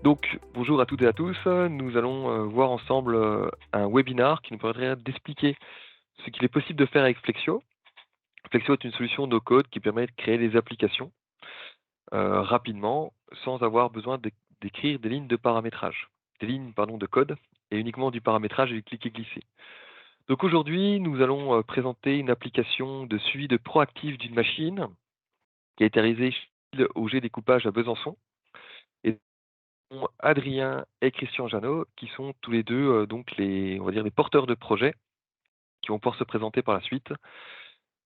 Donc, bonjour à toutes et à tous. Nous allons voir ensemble un webinar qui nous permettrait d'expliquer ce qu'il est possible de faire avec Flexio. Flexio est une solution no code qui permet de créer des applications rapidement sans avoir besoin d'écrire des lignes de paramétrage, des lignes pardon, de code et uniquement du paramétrage et du cliquer-glisser. Donc aujourd'hui, nous allons présenter une application de suivi de proactif d'une machine qui a été réalisée au G découpage à Besançon. Et Adrien et Christian Janot, qui sont tous les deux donc on va dire les porteurs de projet, qui vont pouvoir se présenter par la suite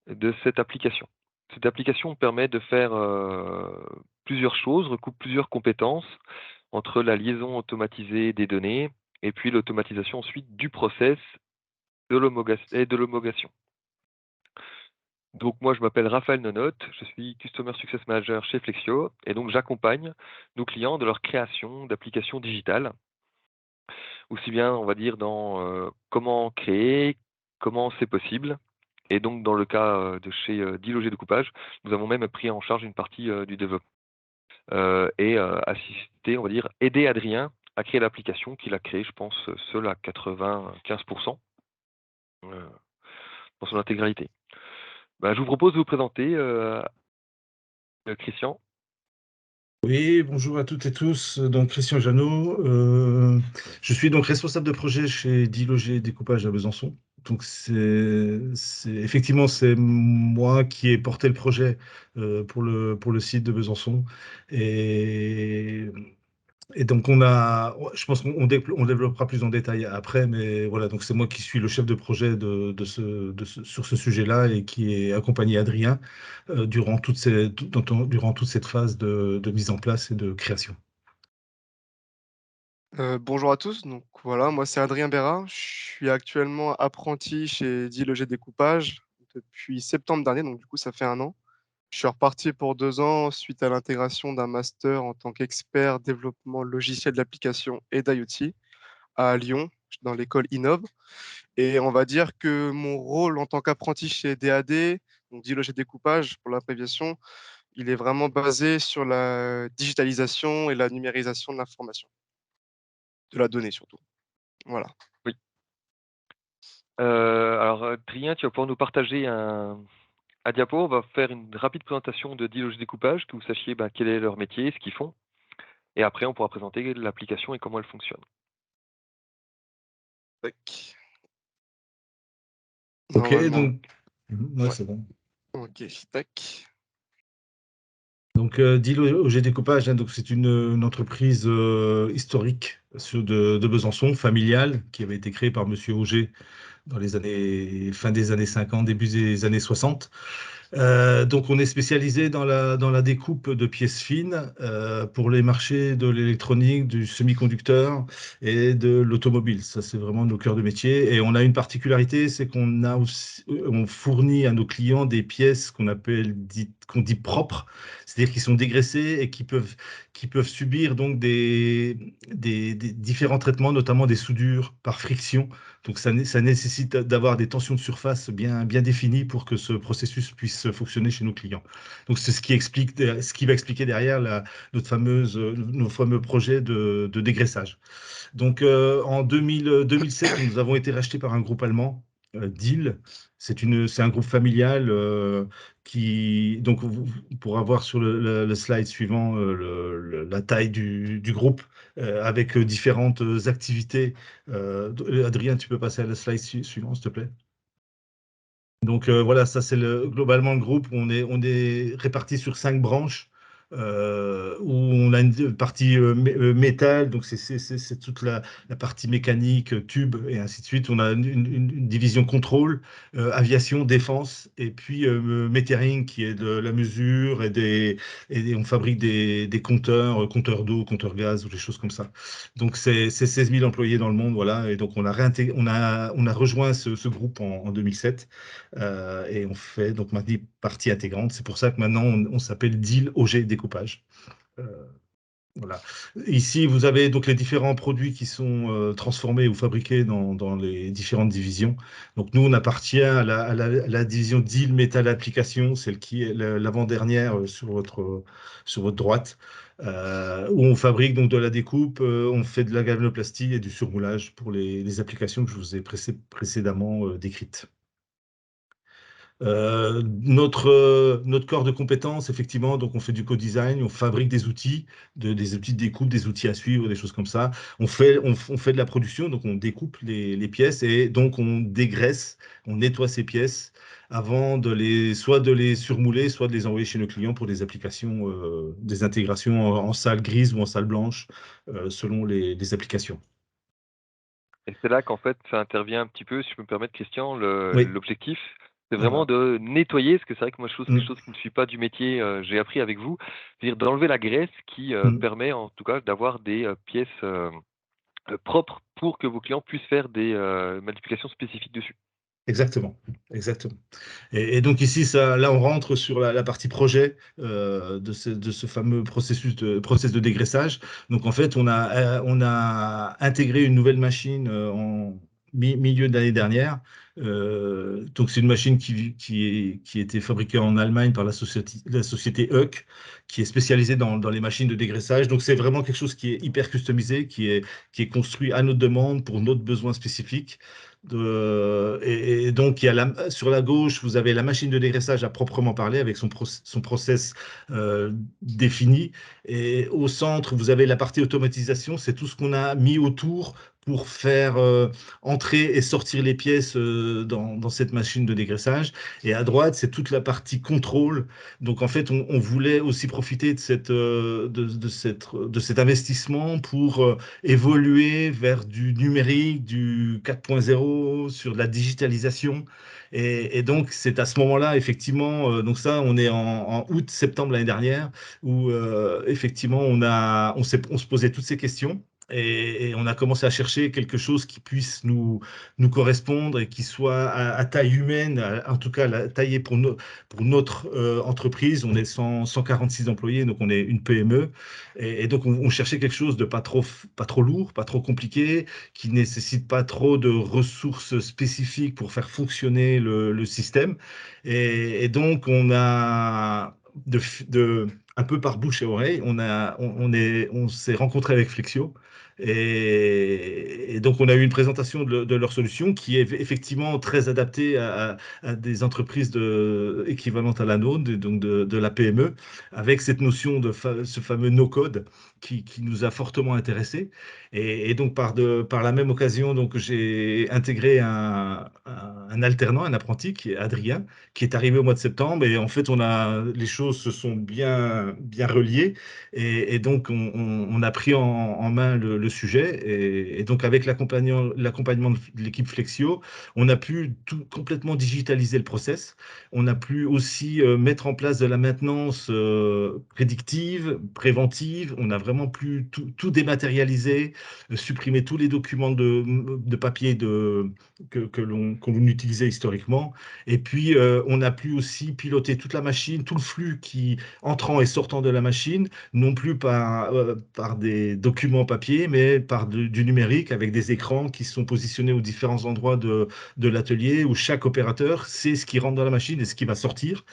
de cette application. Cette application permet de faire plusieurs choses, recoupe plusieurs compétences entre la liaison automatisée des données et puis l'automatisation ensuite du process et de l'homologation. Donc moi je m'appelle Raphaël Nonotte, je suis Customer Success Manager chez Flexio et donc j'accompagne nos clients de leur création d'applications digitales, aussi bien, on va dire, dans comment créer, comment c'est possible. Et donc, dans le cas de chez Deal Découpage, nous avons même pris en charge une partie du développement et assisté, on va dire, aider Adrien à créer l'application qu'il a créée, je pense, seul à 95% euh, dans son intégralité. Ben, je vous propose de vous présenter, Christian. Oui, bonjour à toutes et tous. Donc, Christian Janot. Je suis donc responsable de projet chez Diloger Découpage à Besançon. Donc, effectivement, c'est moi qui ai porté le projet pour le site de Besançon. Et et donc, je pense on développera plus en détail après, mais voilà, donc c'est moi qui suis le chef de projet sur ce sujet-là et qui ai accompagné Adrien durant toute cette phase de mise en place et de création. Bonjour à tous, donc voilà, moi c'est Adrien Bérat. Je suis actuellement apprenti chez Diloger Découpage depuis septembre dernier, donc du coup ça fait 1 an. Je suis reparti pour 2 ans suite à l'intégration d'un master en tant qu'expert développement logiciel d'application et d'IoT à Lyon, dans l'école Innov. Et on va dire que mon rôle en tant qu'apprenti chez DAD, donc Diloger Découpage pour l'abréviation, il est vraiment basé sur la digitalisation et la numérisation de l'information, de la donnée surtout. Voilà. Oui. Alors, Adrien, tu vas pouvoir nous partager un diapo. On va faire une rapide présentation de Deal Découpage, que vous sachiez quel est leur métier, ce qu'ils font. Et après, on pourra présenter l'application et comment elle fonctionne. Tac. Ok, Normalement, donc, ouais, ouais. c'est bon. OK, tac. Donc, Deal OG Découpage, hein, donc c'est une entreprise historique de Besançon, familiale, qui avait été créée par Monsieur Auger dans fin des années 50, début des années 60. Donc, on est spécialisé dans la découpe de pièces fines pour les marchés de l'électronique, du semi-conducteur et de l'automobile. Ça, c'est vraiment nos cœurs de métier. Et on a une particularité, c'est on fournit à nos clients des pièces qu'on dit propres, c'est-à-dire qui sont dégraissées et qui peuvent subir donc des différents traitements, notamment des soudures par friction. Donc ça nécessite d'avoir des tensions de surface bien définies pour que ce processus puisse fonctionner chez nos clients. Donc c'est ce qui va expliquer derrière nos fameux projets de dégraissage. Donc en 2007, nous avons été rachetés par un groupe allemand, Diehl. C'est un groupe familial donc pour avoir sur le slide suivant la taille du groupe avec différentes activités. Adrien, tu peux passer à la slide suivante, s'il te plaît. Donc voilà, ça c'est globalement le groupe. On est répartis sur 5 branches où on a une partie métal, donc c'est toute la partie mécanique, tube et ainsi de suite. On a une division contrôle, aviation, défense, et puis metering qui est de la mesure et on fabrique des compteurs d'eau, compteurs gaz ou des choses comme ça. Donc c'est 16 000 employés dans le monde, voilà. Et donc on a rejoint ce groupe en 2007. Et on fait donc maintenant partie intégrante. C'est pour ça que maintenant on s'appelle Deal OG Découpage. Euh, Voilà. Ici, vous avez donc les différents produits qui sont transformés ou fabriqués dans les différentes divisions. Donc, nous, on appartient à la division Deal Metal Application, celle qui est l'avant-dernière sur votre droite, où on fabrique donc de la découpe, on fait de la galvanoplastie et du surmoulage pour les applications que je vous ai précédemment décrites. Notre corps de compétences, effectivement, donc on fait du co-design, on fabrique des outils, des outils de découpe, des outils à suivre, des choses comme ça. On fait de la production, donc on découpe les pièces et donc on dégraisse, on nettoie ces pièces avant soit de les surmouler, soit de les envoyer chez nos clients pour des applications, des intégrations en salle grise ou en salle blanche, selon les applications. Et c'est là qu'en fait, ça intervient un petit peu, si je peux me permettre, Christian, Oui, l'objectif, c'est vraiment voilà. de nettoyer, parce que c'est vrai que moi, c'est quelque Mm, chose qui ne suis pas du métier, j'ai appris avec vous, c'est-à-dire d'enlever la graisse qui mm. permet en tout cas d'avoir des pièces propres pour que vos clients puissent faire des modifications spécifiques dessus. Exactement, exactement. Et donc ici, là, on rentre sur la partie projet de ce fameux process de dégraissage. Donc en fait, on a intégré une nouvelle machine en milieu de l'année dernière. Donc c'est une machine qui a été fabriquée en Allemagne par la société Huck, qui est spécialisée dans les machines de dégraissage. Donc c'est vraiment quelque chose qui est hyper customisé, qui est construit à notre demande pour notre besoin spécifique. Et donc, sur la gauche, vous avez la machine de dégraissage à proprement parler avec son process défini. Et au centre, vous avez la partie automatisation. C'est tout ce qu'on a mis autour pour faire entrer et sortir les pièces dans cette machine de dégraissage. Et à droite, c'est toute la partie contrôle. Donc, en fait, on voulait aussi profiter de cet investissement pour évoluer vers du numérique, du 4.0, sur de la digitalisation. Et donc, c'est à ce moment-là, effectivement, donc ça, on est en août, septembre l'année dernière, où effectivement, on se posait toutes ces questions. Et on a commencé à chercher quelque chose qui puisse nous correspondre et qui soit à taille humaine, en tout cas taillé pour notre entreprise. On est 146 employés, donc on est une PME. Et donc, on cherchait quelque chose de pas trop lourd, pas trop compliqué, qui nécessite pas trop de ressources spécifiques pour faire fonctionner le système. Et donc, un peu par bouche et oreille, on s'est rencontré avec Flexio. Et donc, on a eu une présentation de leur solution qui est effectivement très adaptée à des entreprises équivalentes à la nôtre, donc de la PME, avec cette notion ce fameux no-code qui nous a fortement intéressés. Et donc, par la même occasion, donc, j'ai intégré un alternant, un apprenti, qui est Adrien, qui est arrivé au mois de septembre. Et en fait, les choses se sont bien reliées. Et donc, on a pris en main le sujet. Et donc, avec l'accompagnement de l'équipe Flexio, on a pu complètement digitaliser le process. On a pu aussi mettre en place de la maintenance prédictive, préventive. On a vraiment pu tout dématérialiser, supprimer tous les documents de papier qu'on utilisait historiquement. Et puis, on a pu aussi piloter toute la machine, tout le flux qui entrant et sortant de la machine, non plus par des documents papier, mais par du numérique avec des écrans qui sont positionnés aux différents endroits de l'atelier où chaque opérateur sait ce qui rentre dans la machine et ce qui va sortir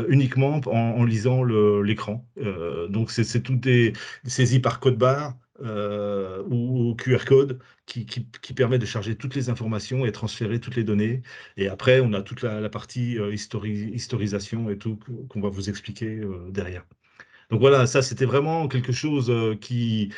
uniquement en lisant l'écran. Donc, c'est tout saisi par code barre ou QR code qui permet de charger toutes les informations et transférer toutes les données. Et après, on a toute la partie historisation et tout qu'on va vous expliquer derrière. Donc voilà, ça c'était vraiment quelque chose qui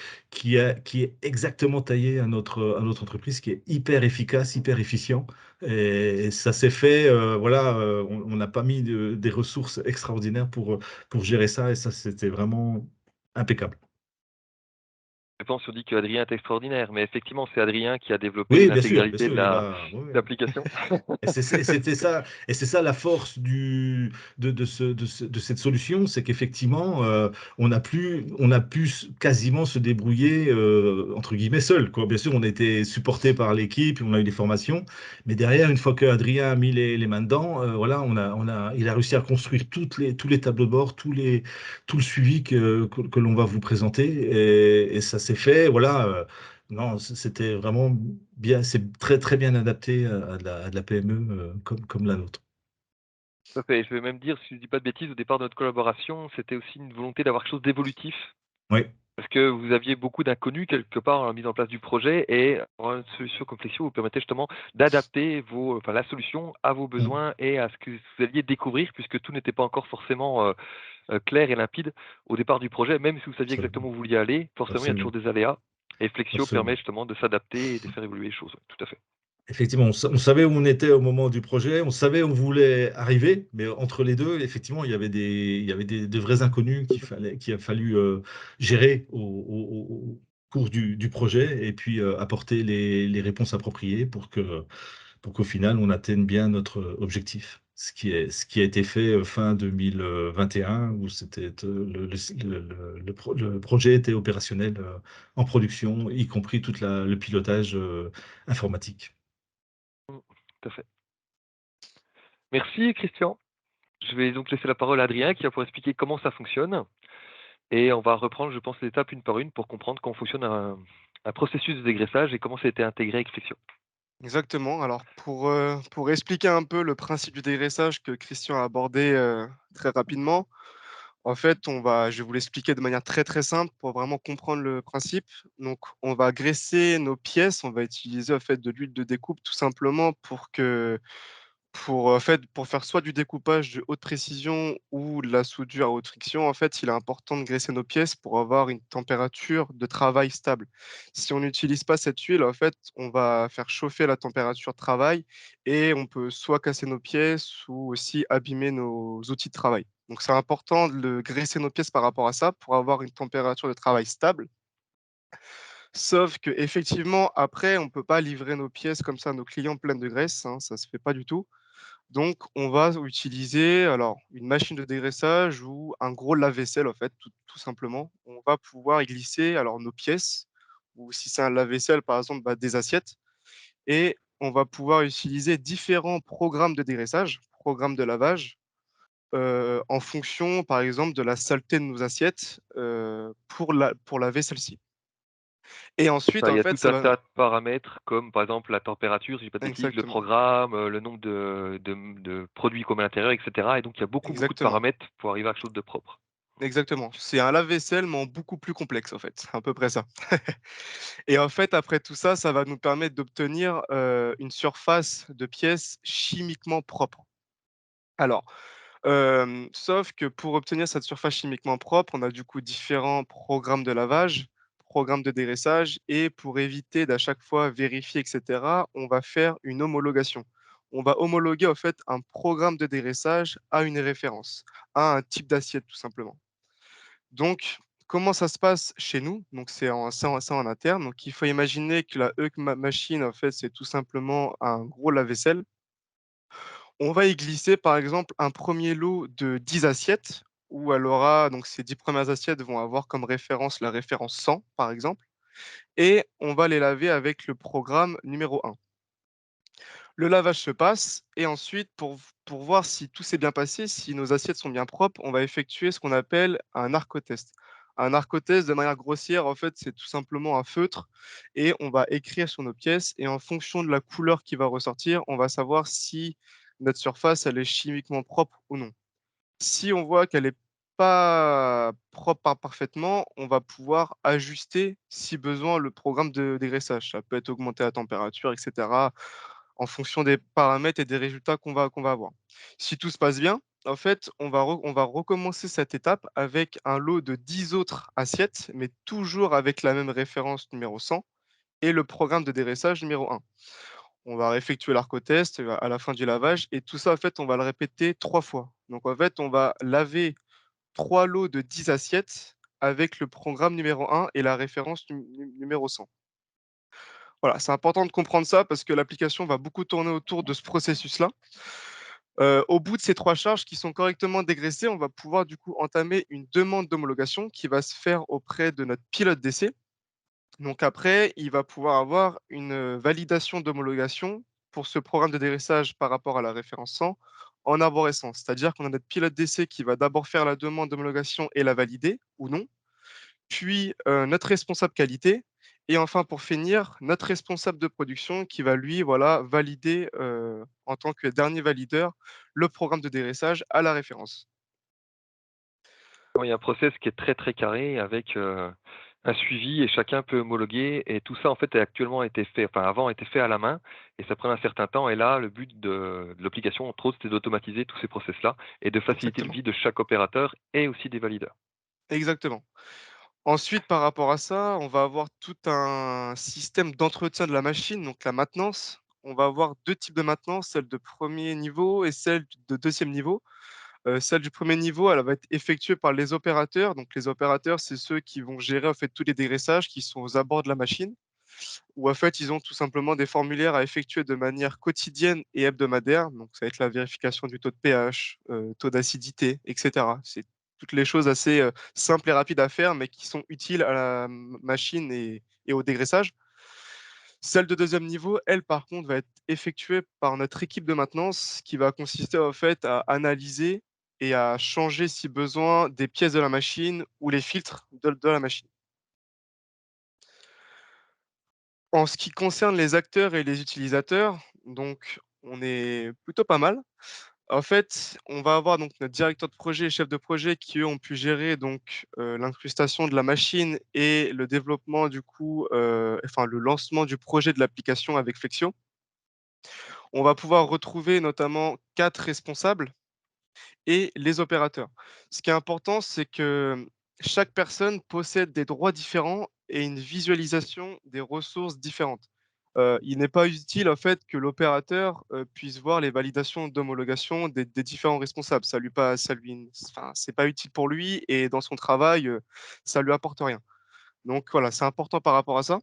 est exactement taillé à notre entreprise, qui est hyper efficace, hyper efficient. Et ça s'est fait, voilà, on n'a pas mis des ressources extraordinaires pour gérer ça, et ça c'était vraiment impeccable. Je pense, on dit qu'Adrien est extraordinaire, mais effectivement, c'est Adrien qui a développé Oui, bien l'intégralité sûr, de il a. Oui, oui. l'application. Et c'est ça la force de cette solution, c'est qu'effectivement, on a pu quasiment se débrouiller entre guillemets seul, quoi. Bien sûr, on a été supporté par l'équipe, on a eu des formations, mais derrière, une fois que Adrien a mis les mains dedans, voilà, il a réussi à construire tous les tableaux de bord, tout le suivi que l'on va vous présenter, et ça s'est fait, voilà. Non, c'était vraiment bien, c'est très très bien adapté à de la PME comme la nôtre. Tout à fait. Je vais même dire, si je ne dis pas de bêtises, au départ de notre collaboration, c'était aussi une volonté d'avoir quelque chose d'évolutif. Oui, Parce que vous aviez beaucoup d'inconnus quelque part dans la mise en place du projet et avoir une solution comme Flexio vous permettait justement d'adapter la solution à vos mm, besoins et à ce que vous alliez découvrir puisque tout n'était pas encore forcément clair et limpide au départ du projet. Même si vous saviez exactement absolument, où vous vouliez aller, forcément il y a toujours absolument, des aléas et Flexio permet absolument. justement de s'adapter et de faire évoluer les choses. Ouais, tout à fait. Effectivement, on savait où on était au moment du projet, on savait où on voulait arriver, mais entre les deux, effectivement, il y avait des vrais inconnus qu'il a fallu gérer au cours du projet et puis apporter les réponses appropriées pour qu'au final, on atteigne bien notre objectif. Ce qui a été fait fin 2021, où c'était le projet était opérationnel en production, y compris le pilotage informatique. Tout à fait. Merci Christian. Je vais donc laisser la parole à Adrien qui va pouvoir expliquer comment ça fonctionne. Et on va reprendre, je pense, les étapes une par une pour comprendre comment fonctionne un processus de dégraissage et comment ça a été intégré avec Flexion. Exactement. Alors pour expliquer un peu le principe du dégraissage que Christian a abordé, très rapidement, en fait, je vais vous l'expliquer de manière très, très simple pour vraiment comprendre le principe. Donc on va graisser nos pièces, on va utiliser en fait de l'huile de découpe tout simplement pour faire soit du découpage de haute précision ou de la soudure à haute friction, en fait, il est important de graisser nos pièces pour avoir une température de travail stable. Si on n'utilise pas cette huile, en fait, on va faire chauffer la température de travail et on peut soit casser nos pièces ou aussi abîmer nos outils de travail. Donc c'est important de graisser nos pièces par rapport à ça pour avoir une température de travail stable. Sauf que effectivement, après, on ne peut pas livrer nos pièces comme ça à nos clients pleines de graisse, hein, ça ne se fait pas du tout. Donc, on va utiliser alors une machine de dégraissage ou un gros lave-vaisselle, en fait, tout simplement. On va pouvoir y glisser alors nos pièces ou si c'est un lave-vaisselle, par exemple, des assiettes et on va pouvoir utiliser différents programmes de dégraissage, programmes de lavage, en fonction, par exemple, de la saleté de nos assiettes, pour laver celle-ci et ensuite, Ça, il en y a fait, tout ça un va tas de paramètres comme par exemple la température, si je dis pas de bêtises, le exactement, programme, le nombre de produits qu'on met à l'intérieur, etc. Et donc il y a beaucoup, beaucoup de exactement. paramètres pour arriver à quelque chose de propre. Exactement. C'est un lave-vaisselle, mais en beaucoup plus complexe, en fait. C'est à peu près ça. Et en fait, après tout ça, ça va nous permettre d'obtenir, une surface de pièce chimiquement propre. Alors, sauf que pour obtenir cette surface chimiquement propre, on a du coup différents programmes de lavage, programmes de dégraissage et pour éviter d'à chaque fois vérifier et cetera, on va faire une homologation. On va homologuer, en fait, un programme de dégraissage à une référence, à un type d'assiette, tout simplement. Donc, comment ça se passe chez nous? Donc c'est en interne. Donc il faut imaginer que la machine, en fait, c'est tout simplement un gros lave-vaisselle. On va y glisser, par exemple, un premier lot de 10 assiettes où elle aura donc ces 10 premières assiettes vont avoir comme référence la référence 100, par exemple et on va les laver avec le programme numéro 1. Le lavage se passe et ensuite pour voir si tout s'est bien passé, si nos assiettes sont bien propres, on va effectuer ce qu'on appelle un narcotest. Un narcotest de manière grossière, en fait, c'est tout simplement un feutre et on va écrire sur nos pièces et en fonction de la couleur qui va ressortir, on va savoir si notre surface, elle est chimiquement propre ou non. Si on voit qu'elle est pas propre parfaitement, on va pouvoir ajuster, si besoin, le programme de dégraissage. Ça peut être augmenter la température et cetera, en fonction des paramètres et des résultats qu'on va avoir. Si tout se passe bien, en fait, on va recommencer cette étape avec un lot de 10 autres assiettes, mais toujours avec la même référence numéro 100 et le programme de dégraissage numéro 1. On va effectuer l'arcotest, à la fin du lavage et tout ça, en fait, on va le répéter 3 fois. Donc en fait, on va laver 3 lots de 10 assiettes avec le programme numéro 1 et la référence numéro 100. Voilà, c'est important de comprendre ça parce que l'application va beaucoup tourner autour de ce processus-là. Au bout de ces 3 charges qui sont correctement dégraissées, on va pouvoir du coup entamer une demande d'homologation qui va se faire auprès de notre pilote d'essai. Donc après, il va pouvoir avoir une, validation d'homologation pour ce programme de dégraissage par rapport à la référence 100 en arborescence. C'est-à-dire qu'on a notre pilote d'essai qui va d'abord faire la demande d'homologation et la valider ou non, puis, notre responsable qualité et enfin pour finir, notre responsable de production qui va lui, voilà, valider, en tant que dernier valideur, le programme de dégraissage à la référence. Oui, il y a un process qui est très, très carré avec, un suivi et chacun peut homologuer et tout ça, en fait, a actuellement été fait enfin, avant, était fait à la main et ça prenait un certain temps et là, le but de l'application, entre autres, c'était d'automatiser tous ces process-là et de faciliter le Exactement, vie de chaque opérateur et aussi des valideurs. exactement. Ensuite, par rapport à ça, on va avoir tout un système d'entretien de la machine, donc la maintenance. On va avoir 2 types de maintenance, celle de premier niveau et celle de deuxième niveau. Celle du premier niveau, elle va être effectuée par les opérateurs. Donc les opérateurs, c'est ceux qui vont gérer, en fait, tous les dégraissages qui sont aux abords de la machine, où, en fait, ils ont tout simplement des formulaires à effectuer de manière quotidienne et hebdomadaire. Donc ça va être la vérification du taux de pH, taux d'acidité et cetera. C'est toutes les choses assez, simples et rapides à faire, mais qui sont utiles à la machine et au dégraissage. Celle de deuxième niveau, elle, par contre, va être effectuée par notre équipe de maintenance qui va consister, en fait, à analyser et à changer, si besoin, des pièces de la machine ou les filtres de la machine. En ce qui concerne les acteurs et les utilisateurs, donc on est plutôt pas mal. En fait, on va avoir donc notre directeur de projet et chef de projet qui, eux, ont pu gérer donc, l'incrustation de la machine et le développement du coup, enfin le lancement du projet de l'application avec Flexio. On va pouvoir retrouver notamment 4 responsables et les opérateurs. Ce qui est important, c'est que chaque personne possède des droits différents et une visualisation des ressources différentes. Il n'est pas utile, en fait, que l'opérateur, puisse voir les validations d'homologation des différents responsables. Ça lui enfin, c'est pas utile pour lui et dans son travail, ça lui apporte rien. Donc voilà, c'est important par rapport à ça.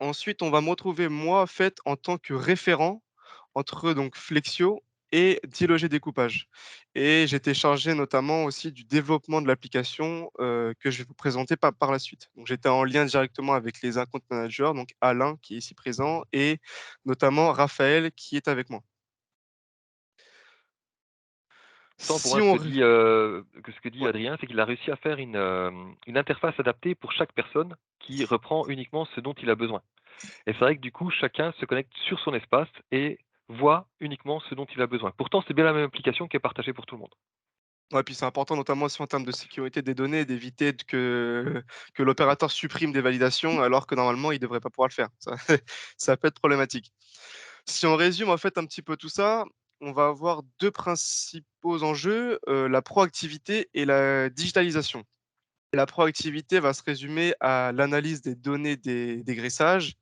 Ensuite, on va me retrouver moi, en fait, en tant que référent entre donc Flexio et Diloger Découpage et j'étais chargé notamment aussi du développement de l'application, que je vais vous présenter par la suite. Donc j'étais en lien directement avec les account managers, donc Alain qui est ici présent et notamment Raphaël qui est avec moi. Pour Si moi, on ré ce que dit Ouais, Adrien, c'est qu'il a réussi à faire une interface adaptée pour chaque personne qui reprend uniquement ce dont il a besoin. Et c'est vrai que du coup, chacun se connecte sur son espace et voit uniquement ce dont il a besoin. Pourtant, c'est bien la même application qui est partagée pour tout le monde. ouais, puis c'est important notamment aussi en termes de sécurité des données, d'éviter que l'opérateur supprime des validations alors que normalement il ne devrait pas pouvoir le faire. Ça ça peut être problématique. Si on résume en fait un petit peu tout ça, on va avoir 2 principaux enjeux, la proactivité et la digitalisation. La proactivité va se résumer à l'analyse des données des dégraissages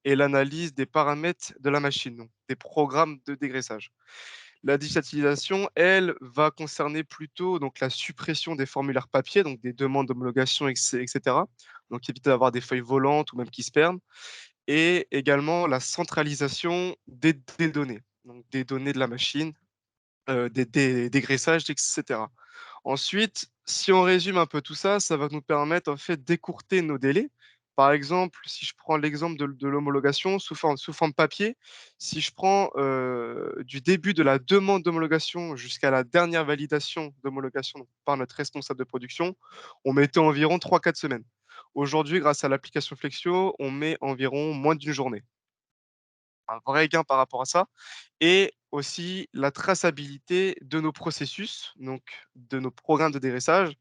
et l'analyse des paramètres de la machine, donc des programmes de dégraissage. La digitalisation, elle, va concerner plutôt donc la suppression des formulaires papier, donc des demandes d'homologation et cetera, donc éviter d'avoir des feuilles volantes ou même qui se perdent et également la centralisation des données, donc des données de la machine, des dégraissages et cetera. Ensuite, si on résume un peu tout ça, ça va nous permettre en fait d'écourter nos délais. Par exemple, si je prends l'exemple de l'homologation sous forme papier, si je prends, du début de la demande d'homologation jusqu'à la dernière validation d'homologation par notre responsable de production, on mettait environ 3 4 semaines. Aujourd'hui, grâce à l'application Flexio, on met environ moins d'une journée. Un vrai gain par rapport à ça et aussi la traçabilité de nos processus, donc de nos programmes de dégraissage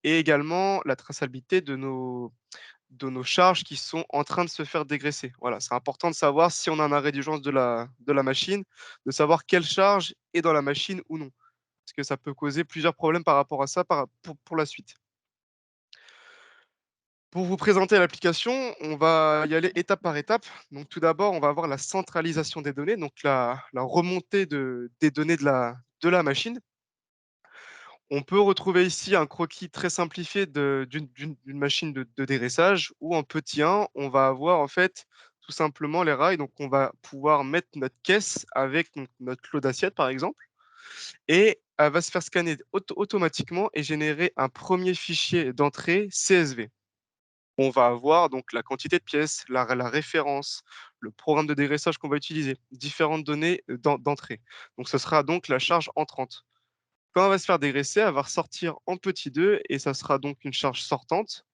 et également la traçabilité de nos charges qui sont en train de se faire dégraisser. Voilà, c'est important de savoir si on a un arrêt d'urgence de la machine, de savoir quelle charge est dans la machine ou non. Parce que ça peut causer plusieurs problèmes par rapport à ça pour la suite. Pour vous présenter l'application, on va y aller étape par étape. Donc tout d'abord, on va avoir la centralisation des données, donc la remontée des données de la machine. On peut retrouver ici un croquis très simplifié d'une machine de dégraissage où en petit 1, on va avoir en fait tout simplement les rails. Donc on va pouvoir mettre notre caisse avec donc notre lot d'assiettes par exemple et elle va se faire scanner automatiquement et générer un premier fichier d'entrée CSV. On va avoir donc la quantité de pièces, la référence, le programme de dégraissage qu'on va utiliser, différentes données d'entrée. Donc ce sera donc la charge entrante. Quand elle va se faire dégraisser, elle va ressortir en petit 2 et ça sera donc une charge sortante.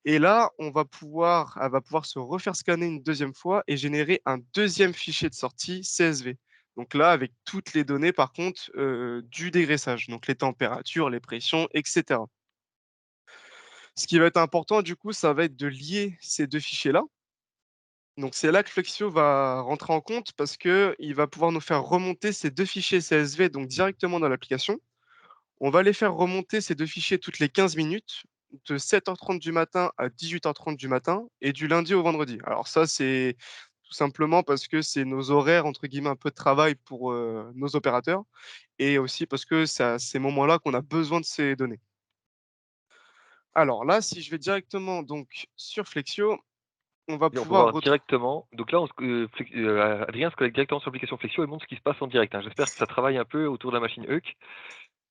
Et là, elle va pouvoir se refaire scanner une deuxième fois et générer un deuxième fichier de sortie CSV. Donc là, avec toutes les données, par contre, du dégraissage, donc les températures, les pressions, etc. Ce qui va être important, du coup, ça va être de lier ces deux fichiers-là. Donc c'est là que Flexio va rentrer en compte parce qu'il va pouvoir nous faire remonter ces deux fichiers CSV donc directement dans l'application. On va les faire remonter ces 2 fichiers toutes les 15 minutes, de 7h30 du matin à 18h30 du matin et du lundi au vendredi. Alors ça, c'est tout simplement parce que c'est nos horaires entre guillemets «un peu de travail» pour, nos opérateurs et aussi parce que c'est à ces moments-là qu'on a besoin de ces données. Alors là, si je vais directement donc sur Flexio, on va Et on peut pouvoir voir retrouver. directement donc là, on se Adrien se connecte directement sur l'application Flexio et montre ce qui se passe en direct, hein. J'espère que ça travaille un peu autour de la machine Heuc.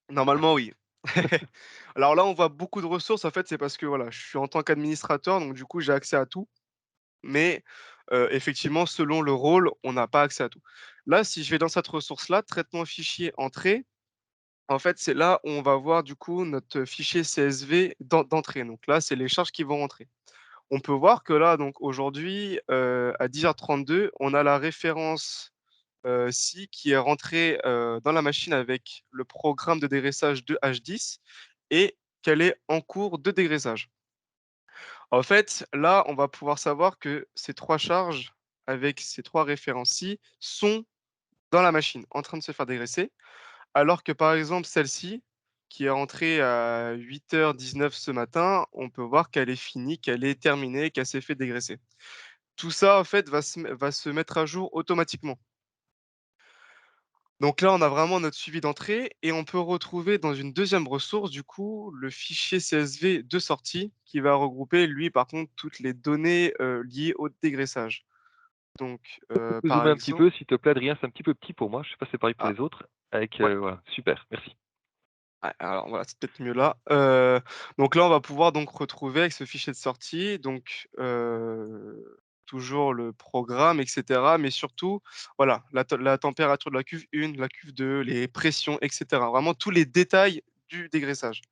Normalement, oui. Alors là, on voit beaucoup de ressources. En fait, c'est parce que voilà, je suis en tant qu'administrateur, donc du coup, j'ai accès à tout. Mais effectivement, selon le rôle, on n'a pas accès à tout. Là, si je vais dans cette ressource-là, traitement fichier entrée, en fait, c'est là où on va voir du coup notre fichier CSV d'entrée. Donc là, c'est les charges qui vont rentrer. On peut voir que là, donc aujourd'hui, à 10h32, on a la référence, SI qui est rentrée, dans la machine avec le programme de dégraissage de H10 et qu'elle est en cours de dégraissage. En fait, là, on va pouvoir savoir que ces 3 charges avec ces 3 références-ci sont dans la machine, en train de se faire dégraisser. Alors que, par exemple, celle-ci, qui est rentrée à 8h19 ce matin, on peut voir qu'elle est finie, qu'elle est terminée, qu'elle s'est fait dégraisser. Tout ça, en fait, va se mettre à jour automatiquement. Donc là, on a vraiment notre suivi d'entrée et on peut retrouver dans une deuxième ressource, du coup, le fichier CSV de sortie qui va regrouper, lui, par contre, toutes les données, liées au dégraissage. Donc, Tu peux par zoomer un petit exemple, peu, s'il te plaît, Adrien? C'est un petit peu petit pour moi. Je sais pas si c'est pareil pour ah, les autres. Avec, ouais, voilà, super, merci. ouais, alors voilà, c'est peut-être mieux là. Donc là, on va pouvoir donc retrouver avec ce fichier de sortie, donc, toujours le programme et cetera, mais surtout, voilà, la température de la cuve 1, la cuve 2, les pressions et cetera. Vraiment tous les détails du dégraissage.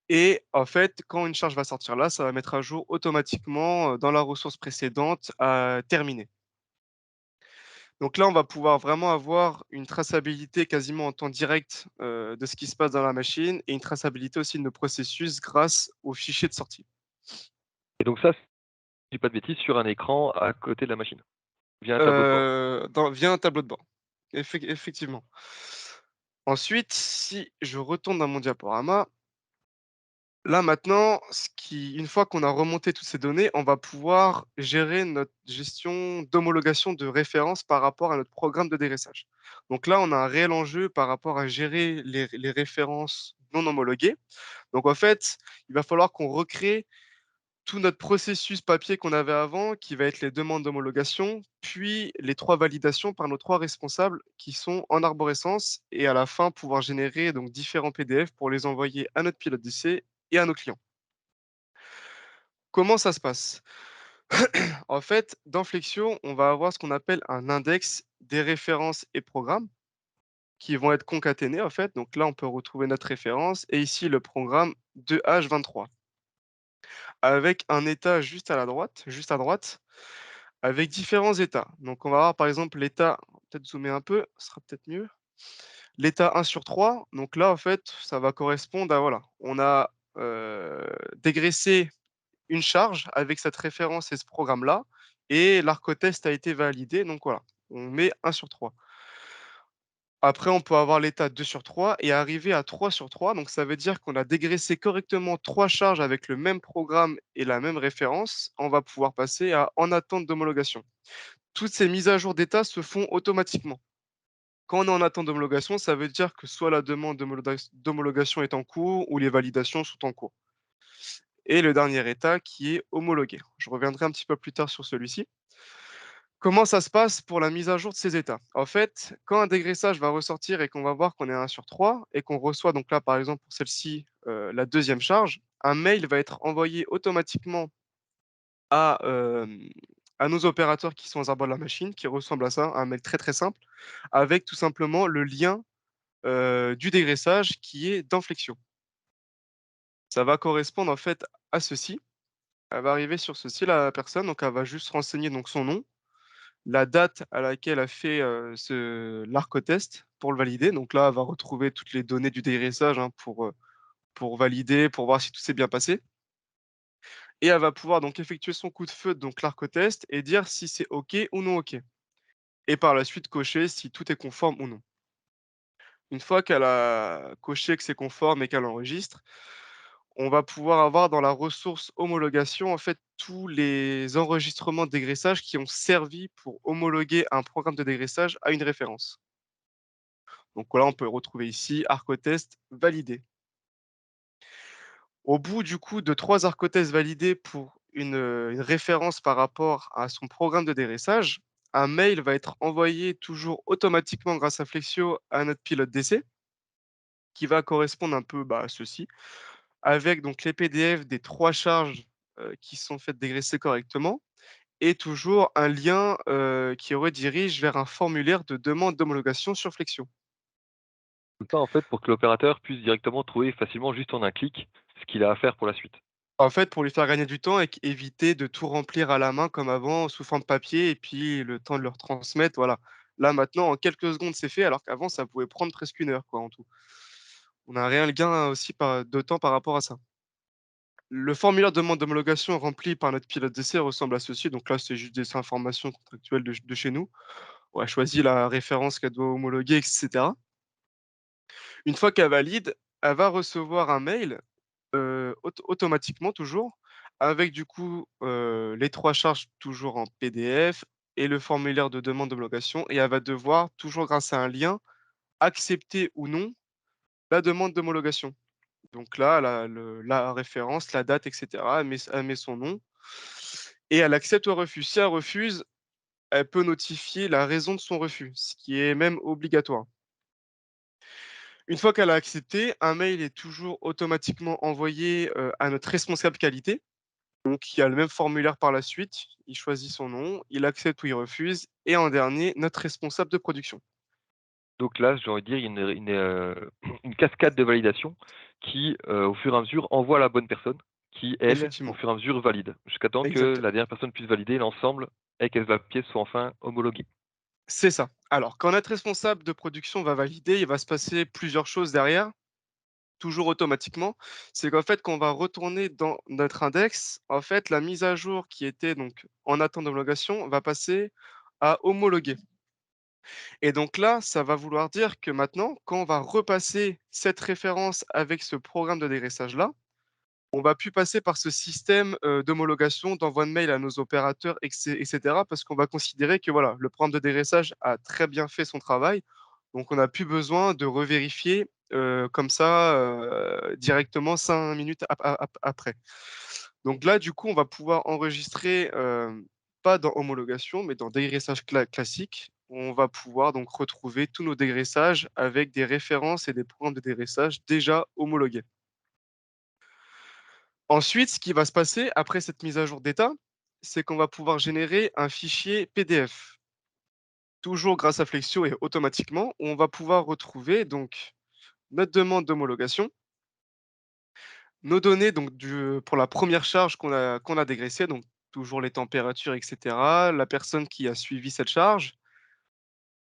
Et en fait, quand une charge va sortir là, ça va mettre à jour automatiquement, dans la ressource précédente à terminer. Donc là, on va pouvoir vraiment avoir une traçabilité quasiment en temps direct, de ce qui se passe dans la machine et une traçabilité aussi de nos processus grâce aux fichiers de sortie. Et donc ça, si je dis pas de bêtises, sur un écran à côté de la machine, via un tableau de bord. Via un tableau de bord. Effectivement. Ensuite, si je retourne dans mon diaporama, là maintenant, une fois qu'on a remonté toutes ces données, on va pouvoir gérer notre gestion d'homologation de référence par rapport à notre programme de dégraissage. Donc là, on a un réel enjeu par rapport à gérer les références non homologuées. Donc en fait, il va falloir qu'on recrée tout notre processus papier qu'on avait avant, qui va être les demandes d'homologation, puis les 3 validations par nos 3 responsables qui sont en arborescence et à la fin pouvoir générer donc différents PDF pour les envoyer à notre pilote d'essai et à nos clients. Comment ça se passe? En fait, dans Flexio, on va avoir ce qu'on appelle un index des références et programmes qui vont être concaténés, en fait. Donc là, on peut retrouver notre référence et ici le programme 2H23 avec un état juste à droite, avec différents états. Donc on va avoir par exemple l'état, on va peut-être zoomer un peu, ce sera peut-être mieux. L'état 1/3, donc là, en fait, ça va correspondre à voilà, on a, dégraissé une charge avec cette référence et ce programme-là et l'Arcotest a été validé, donc voilà, on met 1/3. Après, on peut avoir l'état 2/3 et arriver à 3/3, donc ça veut dire qu'on a dégraissé correctement 3 charges avec le même programme et la même référence. On va pouvoir passer à en attente d'homologation. Toutes ces mises à jour d'état se font automatiquement. Quand on est en attente d'homologation, ça veut dire que soit la demande d'homologation est en cours ou les validations sont en cours. Et le dernier état qui est homologué. Je reviendrai un petit peu plus tard sur celui-ci. Comment ça se passe pour la mise à jour de ces états? En fait, quand un dégraissage va ressortir et qu'on va voir qu'on est à 1 sur 3 et qu'on reçoit donc là, par exemple, pour celle-ci, la deuxième charge, un mail va être envoyé automatiquement à, à nos opérateurs qui sont aux abords de la machine, qui ressemble à ça, un mail très, très simple, avec tout simplement le lien, du dégraissage qui est dans Flexio. Ça va correspondre en fait à ceci. Elle va arriver sur ceci, la personne, donc elle va juste renseigner donc son nom, la date à laquelle a fait, l'Arcotest pour le valider. Donc là, elle va retrouver toutes les données du dégraissage, hein, pour valider, pour voir si tout s'est bien passé et elle va pouvoir donc effectuer son coup de feu, donc l'Arcotest et dire si c'est OK ou non OK et par la suite cocher si tout est conforme ou non. Une fois qu'elle a coché que c'est conforme et qu'elle enregistre, on va pouvoir avoir dans la ressource homologation, en fait, tous les enregistrements de dégraissage qui ont servi pour homologuer un programme de dégraissage à une référence. Donc voilà, on peut retrouver ici Arcotest validé. Au bout du coup de 3 Arcotests validés pour une référence par rapport à son programme de dégraissage, un mail va être envoyé toujours automatiquement grâce à Flexio à notre pilote d'essai, qui va correspondre un peu, bah, à ceci, avec donc les PDF des 3 charges, qui sont faites dégraisser correctement et toujours un lien, qui redirige vers un formulaire de demande d'homologation sur Flexio. Tout ça, en fait, pour que l'opérateur puisse directement trouver facilement, juste en un clic, ce qu'il a à faire pour la suite. En fait, pour lui faire gagner du temps et éviter de tout remplir à la main comme avant sous forme papier et puis le temps de leur transmettre, voilà. Là, maintenant, en quelques secondes, c'est fait alors qu'avant, ça pouvait prendre presque 1 heure, quoi, en tout. On a un réel gain aussi de temps par rapport à ça. Le formulaire de demande d'homologation rempli par notre pilote d'essai ressemble à ceci. Donc là, c'est juste des informations contractuelles de chez nous. On a choisi la référence qu'elle doit homologuer, et cetera. Une fois qu'elle valide, elle va recevoir un mail, automatiquement toujours, avec du coup, les 3 charges toujours en PDF et le formulaire de demande d'homologation et elle va devoir, toujours grâce à un lien, accepter ou non la demande d'homologation. Donc là, la référence, la date et cetera, elle met son nom et elle accepte ou elle refuse. Si elle refuse, elle peut notifier la raison de son refus, ce qui est même obligatoire. Une fois qu'elle a accepté, un mail est toujours automatiquement envoyé, à notre responsable qualité, donc il y a le même formulaire par la suite. Il choisit son nom, il accepte ou il refuse et en dernier, notre responsable de production. Donc là, j'ai envie de dire, il y a une cascade de validation qui, au fur et à mesure, envoie à la bonne personne qui, elle, au Effectivement, fur et à mesure, valide, jusqu'à temps que exactement. la dernière personne puisse valider l'ensemble et que la pièce soit enfin homologuée. C'est ça. Alors quand notre responsable de production va valider, il va se passer plusieurs choses derrière, toujours automatiquement. C'est qu'en fait, quand on va retourner dans notre index, en fait, la mise à jour qui était donc en attente d'homologation va passer à homologuer. Et donc là, ça va vouloir dire que maintenant, quand on va repasser cette référence avec ce programme de dégraissage-là, on va plus passer par ce système, d'homologation, d'envoi de mail à nos opérateurs et cetera, parce qu'on va considérer que voilà, le programme de dégraissage a très bien fait son travail. Donc on n'a plus besoin de revérifier, comme ça, directement 5 minutes après. Donc là, du coup, on va pouvoir enregistrer, pas dans homologation, mais dans dégraissage classique. On va pouvoir donc retrouver tous nos dégraissages avec des références et des programmes de dégraissage déjà homologués. Ensuite, ce qui va se passer après cette mise à jour d'état, c'est qu'on va pouvoir générer un fichier PDF, toujours grâce à Flexio et automatiquement, où on va pouvoir retrouver donc notre demande d'homologation, nos données donc pour la première charge qu'on a dégraissée, donc toujours les températures, et cetera, la personne qui a suivi cette charge,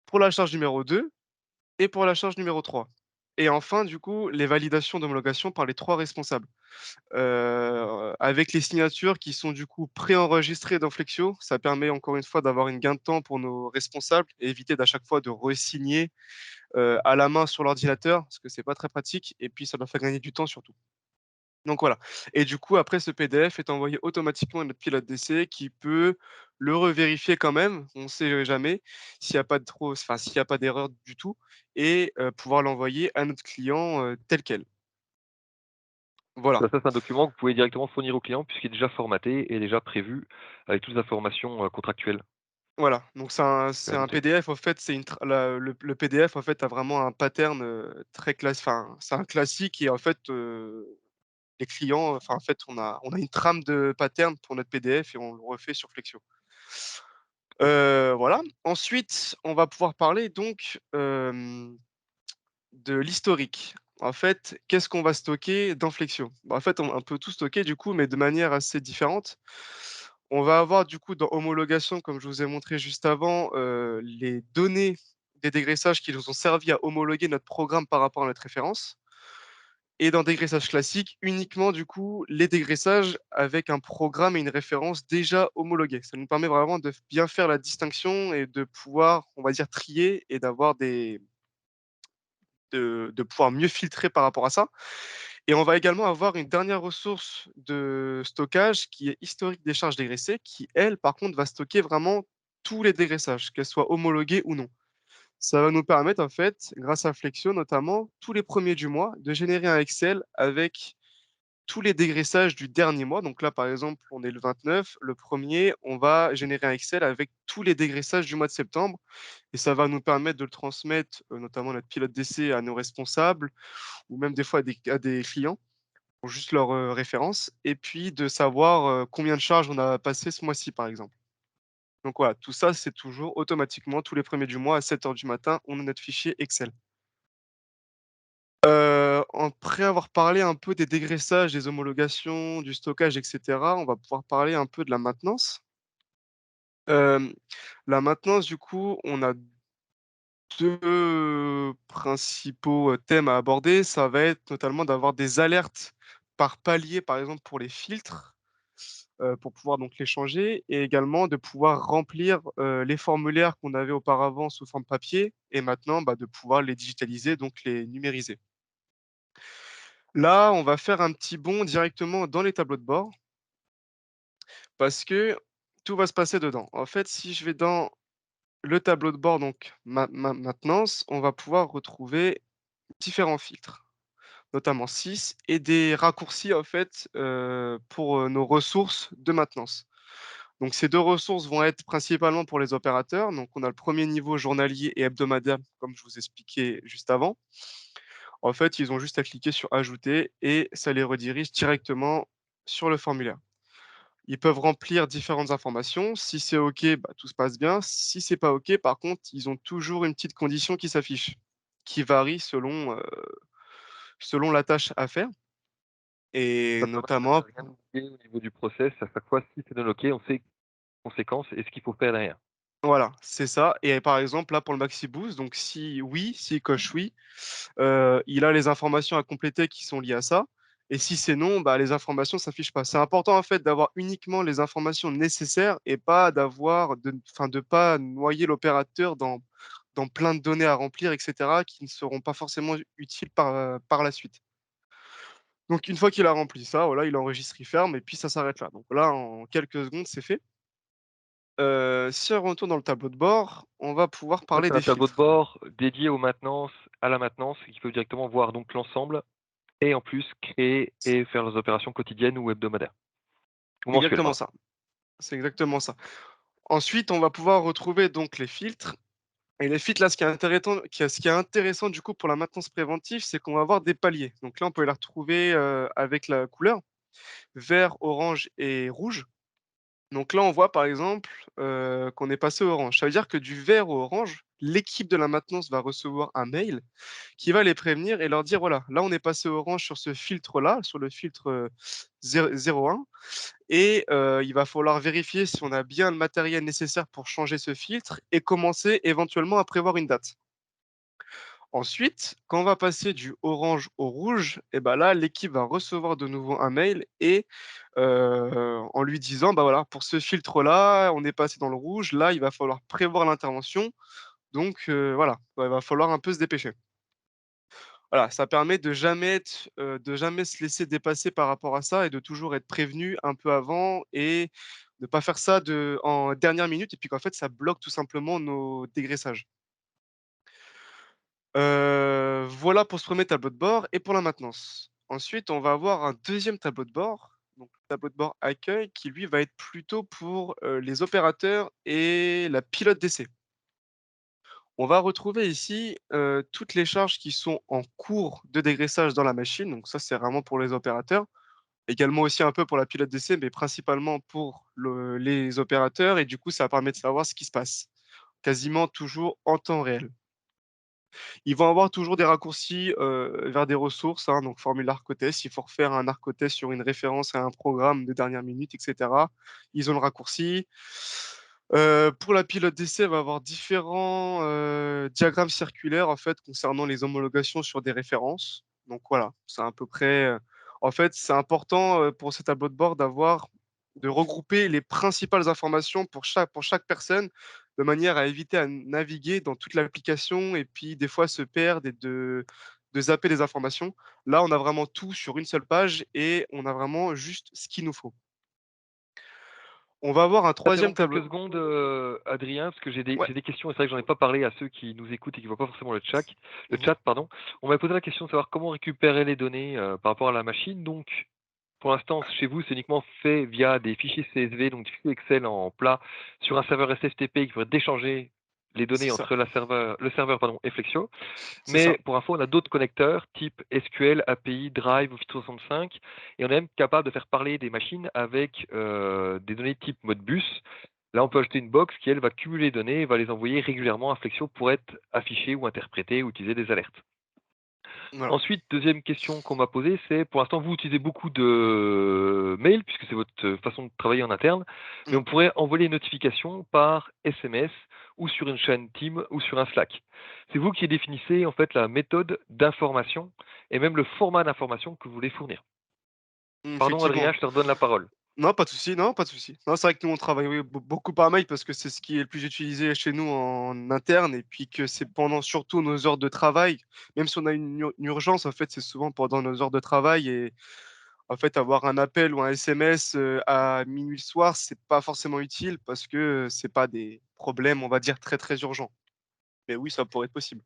pour la charge numéro 2 et pour la charge numéro 3. Et enfin, du coup, les validations d'homologation par les 3 responsables. Avec les signatures qui sont du coup préenregistrées dans Flexio. Ça permet encore une fois d'avoir une gain de temps pour nos responsables et éviter d'à chaque fois de resigner, à la main sur l'ordinateur parce que c'est pas très pratique et puis ça leur fait gagner du temps surtout. Donc voilà, et du coup, après ce PDF est envoyé automatiquement à notre pilote d'essai qui peut le revérifier quand même, on ne sait jamais, s'il y a pas d'erreur du tout, et pouvoir l'envoyer à notre client, tel quel. Voilà. Ça, c'est un document que vous pouvez directement fournir au client puisqu'il est déjà formaté et déjà prévu avec toutes les informations, contractuelles. Voilà, donc c'est Bien un noté. PDF en fait, c'est une tra la le PDF en fait a vraiment un pattern, très c'est un classique, et en fait, les clients, en fait, on a une trame de pattern pour notre PDF et on le refait sur Flexio. Voilà. Ensuite, on va pouvoir parler donc, de l'historique. En fait, qu'est-ce qu'on va stocker dans Flexio? Bah, en fait, on peut tout stocker du coup, mais de manière assez différente. On va avoir du coup dans homologation, comme je vous ai montré juste avant, les données des dégraissages qui nous ont servi à homologuer notre programme par rapport à notre référence. Et dans dégraissage classique, uniquement du coup les dégraissages avec un programme et une référence déjà homologués. Ça nous permet vraiment de bien faire la distinction et de pouvoir, on va dire, trier et d'avoir de pouvoir mieux filtrer par rapport à ça. Et on va également avoir une dernière ressource de stockage qui est historique des charges dégraissées, qui elle, par contre, va stocker vraiment tous les dégraissages, qu'elles soient homologuées ou non. Ça va nous permettre en fait, grâce à Flexio notamment, tous les premiers du mois, de générer un Excel avec tous les dégraissages du dernier mois. Donc là, par exemple, on est le 29, le premier, on va générer un Excel avec tous les dégraissages du mois de septembre, et ça va nous permettre de le transmettre, notamment à notre pilote d'essai, à nos responsables ou même des fois à des clients pour juste leur, référence, et puis de savoir, combien de charges on a passé ce mois-ci, par exemple. Donc voilà, tout ça, c'est toujours automatiquement tous les premiers du mois à 7 heures du matin, on a notre fichier Excel. Après avoir parlé un peu des dégraissages, des homologations, du stockage et cetera, on va pouvoir parler un peu de la maintenance. Hem, la maintenance, du coup, on a 2 principaux, thèmes à aborder. Ça va être notamment d'avoir des alertes par palier, par exemple pour les filtres, pour pouvoir donc les changer, et également de pouvoir remplir, les formulaires qu'on avait auparavant sous forme papier et maintenant, bah, de pouvoir les digitaliser, donc les numériser. Là, on va faire un petit bond directement dans les tableaux de bord parce que tout va se passer dedans. En fait, si je vais dans le tableau de bord, donc maintenance, on va pouvoir retrouver différents filtres, notamment 6, et des raccourcis en fait, pour, nos ressources de maintenance. Donc ces 2 ressources vont être principalement pour les opérateurs. Donc on a le premier niveau journalier et hebdomadaire, comme je vous expliquais juste avant. En fait, ils ont juste à cliquer sur ajouter et ça les redirige directement sur le formulaire. Ils peuvent remplir différentes informations. Si c'est OK, bah, tout se passe bien. Si c'est pas OK, par contre, ils ont toujours une petite condition qui s'affiche, qui varie selon la tâche à faire, et Ça permet de notamment rien oublier au niveau du process. À chaque fois, si c'est donné OK, on sait conséquences et ce qu'il faut faire derrière. voilà, c'est ça, et par exemple, là, pour le Maxi Boost, donc si oui, s'il coche oui, il a les informations à compléter qui sont liées à ça, et si c'est non, bah, les informations s'affichent pas. C'est important, en fait, d'avoir uniquement les informations nécessaires et pas de pas noyer l'opérateur dans plein de données à remplir et cetera, qui ne seront pas forcément utiles par la suite. Donc une fois qu'il a rempli ça, voilà, il enregistre, il ferme et puis ça s'arrête là. Donc là, en quelques secondes, c'est fait. Si on retourne dans le tableau de bord, on va pouvoir Ça, parler c'est un des tableau de filtres. bord dédié à la maintenance, qui peut directement voir donc l'ensemble et en plus créer et faire leurs opérations quotidiennes ou hebdomadaires. Ou mensuelles, Exactement pardon. ça, c'est exactement ça. Ensuite, on va pouvoir retrouver donc les filtres, et les filtres là, ce qui est intéressant du coup pour la maintenance préventive, c'est qu'on va avoir des paliers. Donc là, on peut les retrouver, avec la couleur vert, orange et rouge. Donc là, on voit par exemple, qu'on est passé au orange. Ça veut dire que du vert au orange, l'équipe de la maintenance va recevoir un mail qui va les prévenir et leur dire: «Voilà, là, on est passé au orange sur ce filtre-là, sur le filtre, 0 et il va falloir vérifier si on a bien le matériel nécessaire pour changer ce filtre et commencer éventuellement à prévoir une date». Ensuite, quand on va passer du orange au rouge, et bah, là, l'équipe va recevoir de nouveau un mail, et en lui disant: «Bah, voilà, pour ce filtre-là, on est passé dans le rouge, là, il va falloir prévoir l'intervention, donc voilà, il va falloir un peu se dépêcher». Voilà, ça permet de jamais se laisser dépasser par rapport à ça et de toujours être prévenu un peu avant et de pas faire ça en dernière minute et puis qu'en fait, ça bloque tout simplement nos dégraissages. Voilà pour ce premier tableau de bord et pour la maintenance. Ensuite, on va avoir un deuxième tableau de bord, donc le tableau de bord accueil qui lui va être plutôt pour, les opérateurs et la pilote d'essai. On va retrouver ici, toutes les charges qui sont en cours de dégraissage dans la machine, donc ça, c'est vraiment pour les opérateurs. Également aussi un peu pour la pilote d'essai, mais principalement pour les opérateurs et du coup, ça permet de savoir ce qui se passe, quasiment toujours en temps réel. Ils vont avoir toujours des raccourcis, vers des ressources, hein, donc formule ARCOTES. Il faut refaire un ARCOTES sur une référence à un programme de dernière minute et cetera. Ils ont le raccourci. Pour la pilote d'essai, elle va avoir différents, diagrammes circulaires, en fait, concernant les homologations sur des références. Donc voilà, c'est à peu près, en fait, c'est important, pour ces tableaux de bord de regrouper les principales informations pour chaque personne de manière à éviter à naviguer dans toute l'application et puis des fois se perdre et de zapper des informations. Là, on a vraiment tout sur une seule page et on a vraiment juste ce qu'il nous faut. On va avoir un troisième T'interromps quelques tableau. secondes, Adrien, parce que j'ai des Ouais. j'ai des questions et c'est vrai que j'en ai pas parlé à ceux qui nous écoutent et qui voient pas forcément le Mmh. chat, pardon. On m'a posé la question de savoir comment récupérer les données, par rapport à la machine. Donc, pour l'instant, chez vous, c'est uniquement fait via des fichiers CSV, donc des fichiers Excel en plat sur un serveur SFTP qui permet d'échanger les données C'est ça, entre le serveur, pardon, et Flexio. c'est ça. Mais pour info, on a d'autres connecteurs type SQL, API, Drive, Office 365 et on est même capable de faire parler des machines avec, des données type Modbus. Là, on peut ajouter une box qui, elle, va cumuler les données et va les envoyer régulièrement à Flexio pour être affichées ou interprétées ou utiliser des alertes. Voilà. Ensuite, deuxième question qu'on m'a posée, c'est pour l'instant, vous utilisez beaucoup de mails puisque c'est votre façon de travailler en interne, mais Mmh. on pourrait envoyer les notifications par SMS ou sur une chaîne Team ou sur un Slack. C'est vous qui définissez en fait la méthode d'information et même le format d'information que vous voulez fournir. Mmh, Pardon effectivement. Adrien, je te redonne la parole. Non, pas de souci, non, pas de souci. Non, c'est vrai que nous, on travaille, oui, beaucoup par mail parce que c'est ce qui est le plus utilisé chez nous en interne et puis que c'est pendant surtout nos heures de travail. Même si on a une urgence, en fait, c'est souvent pendant nos heures de travail et en fait, avoir un appel ou un SMS, à minuit le soir, c'est pas forcément utile parce que, c'est pas des problèmes, on va dire, très, très urgents. Mais oui, ça pourrait être possible.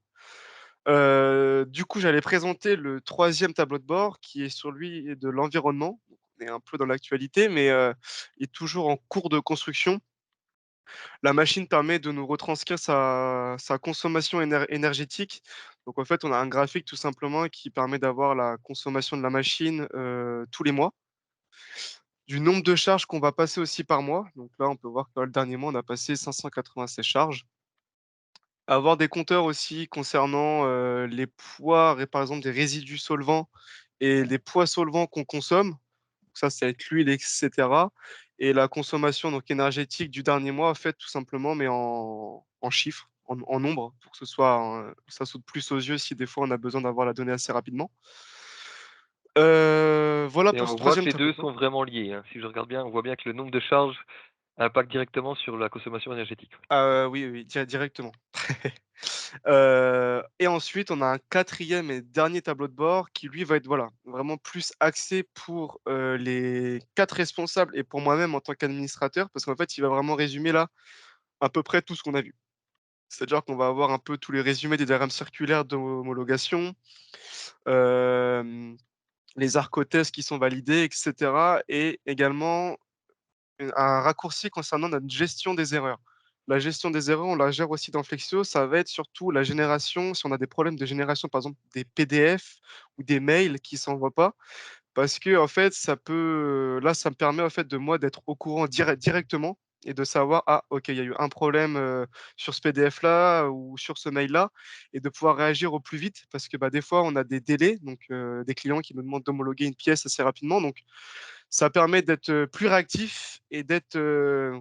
Du coup, j'allais présenter le troisième tableau de bord qui est celui de l'environnement. On est un peu dans l'actualité, mais il est toujours en cours de construction. La machine permet de nous retranscrire sa consommation énergétique. Donc en fait, on a un graphique tout simplement qui permet d'avoir la consommation de la machine, tous les mois, du nombre de charges qu'on va passer aussi par mois. Donc là, on peut voir que le dernier mois, on a passé 596 charges. Avoir des compteurs aussi concernant, les poids par exemple des résidus solvants et les poids solvants qu'on consomme. Ça va être l'huile et cetera et la consommation donc énergétique du dernier mois, en fait, tout simplement, mais en chiffres, en nombres pour que ce soit, ça saute plus aux yeux si des fois on a besoin d'avoir la donnée assez rapidement. Voilà Et pour ce on voit que troisième les tableau 2 de bord. sont vraiment liés, hein. Si je regarde bien, on voit bien que le nombre de charges impacte directement sur la consommation énergétique. Oui, oui, directement. Et ensuite, on a un quatrième et dernier tableau de bord qui lui va être, voilà, vraiment plus axé pour, les 4 responsables et pour moi-même en tant qu'administrateur parce qu'en fait, il va vraiment résumer là, à peu près tout ce qu'on a vu. C'est-à-dire qu'on va avoir un peu tous les résumés des diagrammes circulaires d'homologation, hem, les ARCOTES qui sont validés et cetera et également un raccourci concernant notre gestion des erreurs. La gestion des erreurs, on la gère aussi dans Flexio. Ça va être surtout la génération, si on a des problèmes de génération, par exemple, des PDF ou des mails qui s'envoient pas, parce que en fait, ça peut, là, ça me permet, en fait, de moi, d'être au courant directement et de savoir: «Ah OK, il y a eu un problème, sur ce PDF-là ou sur ce mail-là» et de pouvoir réagir au plus vite parce que, bah, des fois, on a des délais, donc des clients qui nous demandent d'homologuer une pièce assez rapidement, donc ça permet d'être, plus réactif et d'être,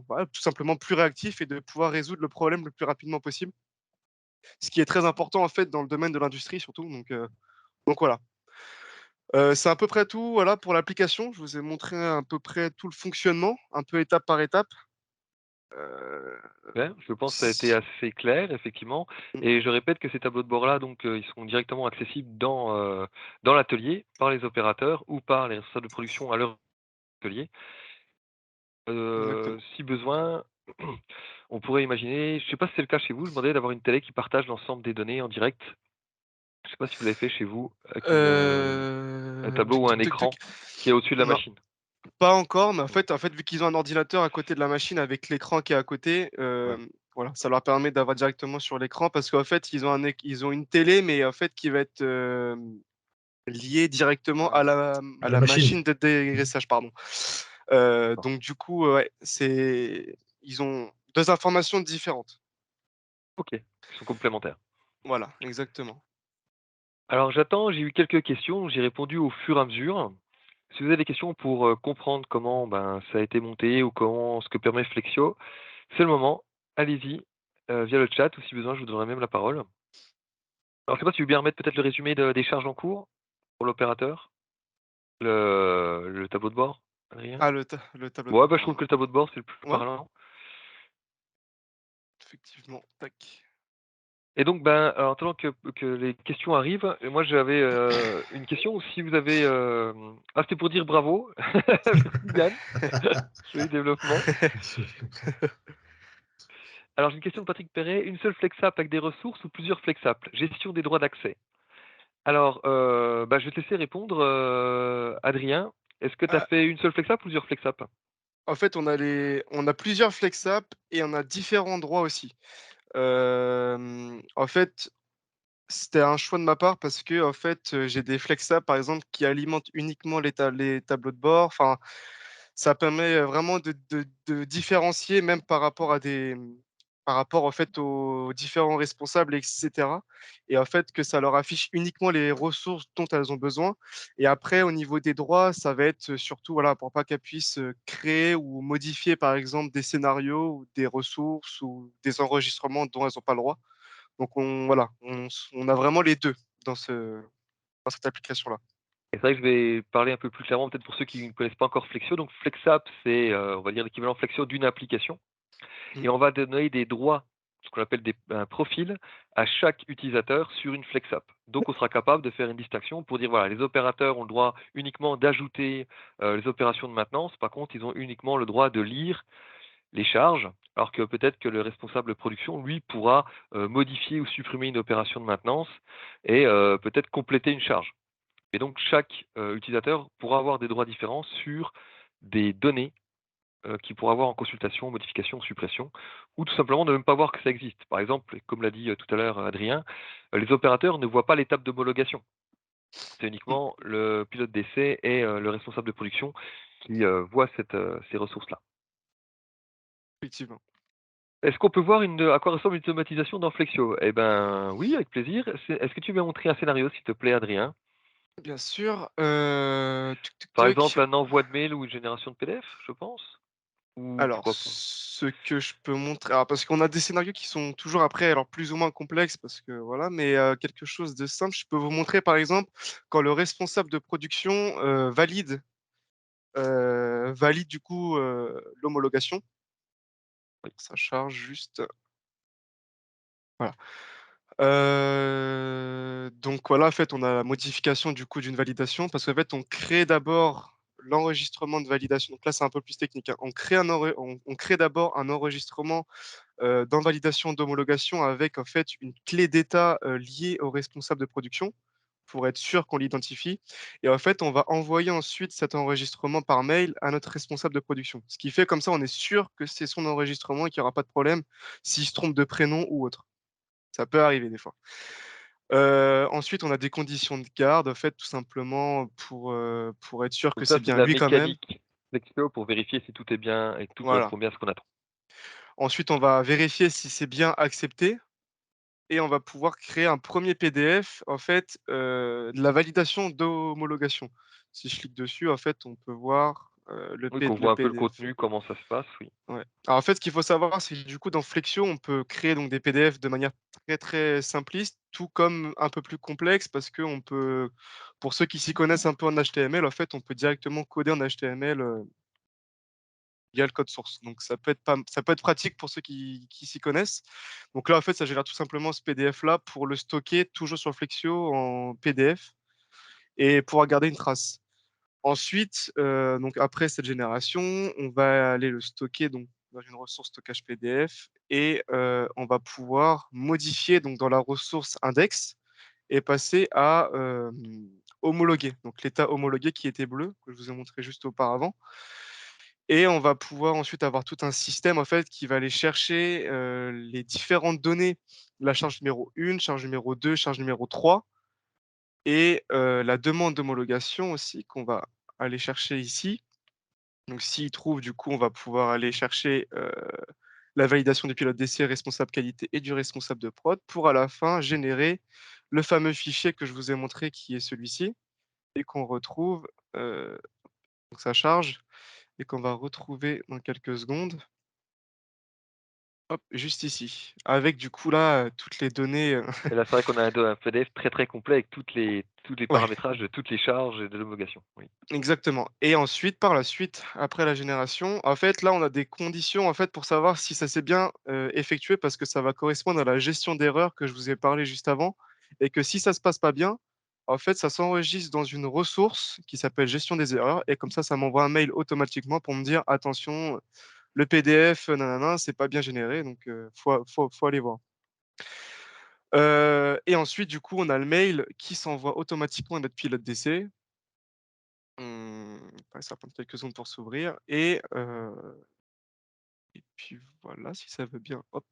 voilà, tout simplement plus réactif et de pouvoir résoudre le problème le plus rapidement possible. Ce qui est très important, en fait, dans le domaine de l'industrie surtout, donc voilà. C'est à peu près tout, voilà, pour l'application. Je vous ai montré à peu près tout le fonctionnement, un peu étape par étape. Ouais, je pense que ça a été s assez clair, effectivement. mmh, Et je répète que ces tableaux de bord-là, donc, ils seront directement accessibles dans l'atelier par les opérateurs ou par les responsables de production à leur atelier. exactement. Si besoin, on pourrait imaginer, je sais pas si c'est le cas chez vous, je demandais d'avoir une télé qui partage l'ensemble des données en direct. Je sais pas si vous l'avez fait chez vous avec un tableau Tuc, ou un tuc, tuc, tuc. écran qui est au-dessus de la Non, machine. pas encore, mais Mmh, en fait, vu qu'ils ont un ordinateur à côté de la machine avec l'écran qui est à côté, ouais, voilà, ça leur permet d'avoir directement sur l'écran parce qu'en fait, ils ont une télé, mais en fait, qui va être, liée directement À à la la machine. machine de Mhm. dégraissage, pardon. d'accord. Donc du coup, ouais, ils ont 2 informations différentes. OK, ils sont complémentaires. Voilà, exactement. Alors j'attends, j'ai eu quelques questions, j'ai répondu au fur et à mesure. Si vous avez des questions pour, comprendre comment, ben, ça a été monté ou comment ce que permet Flexio, c'est le moment. Allez-y, via le chat ou si besoin, je vous donnerai même la parole. Alors je sais pas si tu veux bien remettre peut-être le résumé des charges en cours pour l'opérateur? Le tableau de bord, Adrien? Ah, le tableau de Ouais, bord, bah, je trouve pardon. que le tableau de bord, c'est le plus Ouais, parlant. effectivement, tac. Et donc, ben, alors, en attendant que les questions arrivent, moi j'avais, une question. Si vous avez, c'était pour dire bravo. Merci Yann, joli développement. Alors j'ai une question de Patrick Perret. Une seule FlexApp avec des ressources ou plusieurs FlexApp? Gestion des droits d'accès. Alors, bah, je vais te laisser répondre, Adrien. Est-ce que tu as Ah, fait une seule FlexApp ou plusieurs FlexApp? en fait, on a plusieurs FlexApp et on a différents droits aussi. En fait, c'était un choix de ma part parce que en fait, j'ai des FlexApp, par exemple, qui alimentent uniquement les tableaux de bord. Enfin, ça permet, vraiment de différencier même par rapport à par rapport, en fait, aux différents responsables et cetera et en fait, que ça leur affiche uniquement les ressources dont elles ont besoin et après au niveau des droits, ça va être, surtout, voilà, pour pas qu'elles puissent, créer ou modifier, par exemple, des scénarios ou des ressources ou des enregistrements dont elles ont pas le droit. Donc on a vraiment les 2 dans dans cette application-là. Et c'est vrai que je vais parler un peu plus clairement, peut-être pour ceux qui ne connaissent pas encore Flexio. Donc FlexApp, c'est, on va dire l'équivalent Flexio d'une application Mmh. et on va donner des droits, ce qu'on appelle un profil, à chaque utilisateur sur une FlexApp. Donc on sera capable de faire une distinction pour dire, voilà, les opérateurs ont le droit uniquement d'ajouter, les opérations de maintenance. Par contre, ils ont uniquement le droit de lire les charges, alors que peut-être que le responsable de production, lui, pourra, modifier ou supprimer une opération de maintenance et peut-être compléter une charge. Et donc chaque, utilisateur pourra avoir des droits différents sur des données, qu'il pourra avoir en consultation, modification, suppression, ou tout simplement ne même pas voir que ça existe. Par exemple, comme l'a dit, tout à l'heure, Adrien, les opérateurs ne voient pas l'étape d'homologation. C'est Mmh. uniquement le pilote d'essai et le responsable de production qui, voient ces ressources-là. Effectivement. Est-ce qu'on peut voir à quoi ressemble une automatisation dans Flexio? Eh ben, oui, avec plaisir. Est-ce que tu veux montrer un scénario, s'il te plaît, Adrien? Bien sûr, tuc tuc Par tuc. exemple, un envoi de mail ou une génération de PDF, je pense? Ou tu Alors crois pas? ce que je peux montrer parce qu'on a des scénarios qui sont toujours après alors plus ou moins complexes parce que voilà, mais quelque chose de simple, je peux vous montrer par exemple quand le responsable de production, valide du coup, l'homologation. Oui. Ça charge juste, voilà. Donc voilà, en fait, on a la modification du coup d'une validation parce qu'en fait, on crée d'abord l'enregistrement de validation. Donc là, c'est un peu plus technique, hein. On crée d'abord un enregistrement, dans validation d'homologation avec en fait une clé d'état, liée au responsable de production pour être sûr qu'on l'identifie et en fait, on va envoyer ensuite cet enregistrement par mail à notre responsable de production. Ce qui fait comme ça, on est sûr que c'est son enregistrement et qu'il y aura pas de problème s'il se trompe de prénom ou autre. Ça peut arriver des fois. Ensuite, on a des conditions de garde, en fait, tout simplement pour être sûr que Donc ça, c'est c'est de bien la lui quand même. mécanique Flexio pour vérifier si tout est bien et que tout Voilà. correspond bien à ce qu'on attend. Ensuite, on va vérifier si c'est bien accepté et on va pouvoir créer un premier PDF, en fait, de la validation d'homologation. Si je clique dessus, en fait, on peut voir, Oui, qu'on le voit un peu le PDF. contenu, comment ça se passe, oui. Ouais. Alors en fait, ce qu'il faut savoir, c'est que du coup, dans Flexio, on peut créer donc des PDF de manière très, très simpliste, tout comme un peu plus complexe parce qu'on peut pour ceux qui s'y connaissent un peu en HTML, en fait, on peut directement coder en HTML, il y a le code source. Donc ça peut être pratique pour ceux qui s'y connaissent. Donc là, en fait, ça génère tout simplement ce PDF-là pour le stocker toujours sur Flexio en PDF et pouvoir garder une trace. Ensuite, donc après cette génération, on va aller le stocker donc dans une ressource stockage PDF et on va pouvoir modifier donc dans la ressource index et passer à, homologuer. Donc l'état homologué qui était bleu, que je vous ai montré juste auparavant et on va pouvoir ensuite avoir tout un système en fait qui va aller chercher, les différentes données, la charge numéro 1, charge numéro 2, charge numéro 3 et la demande d'homologation aussi qu'on va aller chercher ici. Donc s'il trouve, du coup, on va pouvoir aller chercher, la validation du pilote d'essai, responsable qualité et du responsable de prod pour à la fin générer le fameux fichier que je vous ai montré qui est celui-ci et qu'on retrouve, donc ça charge et qu'on va retrouver dans quelques secondes. Hop, juste ici, avec du coup là, toutes les données, Et là, c'est vrai qu'on a un PDF très, très complet avec tous les ouais. paramétrages de toutes les charges et de l'homologation. Oui. Exactement et ensuite, par la suite, après la génération, en fait, là, on a des conditions, en fait, pour savoir si ça s'est bien, effectué parce que ça va correspondre à la gestion d'erreurs que je vous ai parlé juste avant et que si ça se passe pas bien, en fait, ça s'enregistre dans une ressource qui s'appelle gestion des erreurs et comme ça m'envoie un mail automatiquement pour me dire: «Attention, le PDF, nin c'est pas bien généré donc faut aller voir». Et ensuite, du coup, on a le mail qui s'envoie automatiquement à notre pilote d'essai. Ouais, ça va prendre quelques secondes pour s'ouvrir et puis voilà, si ça veut bien, hop,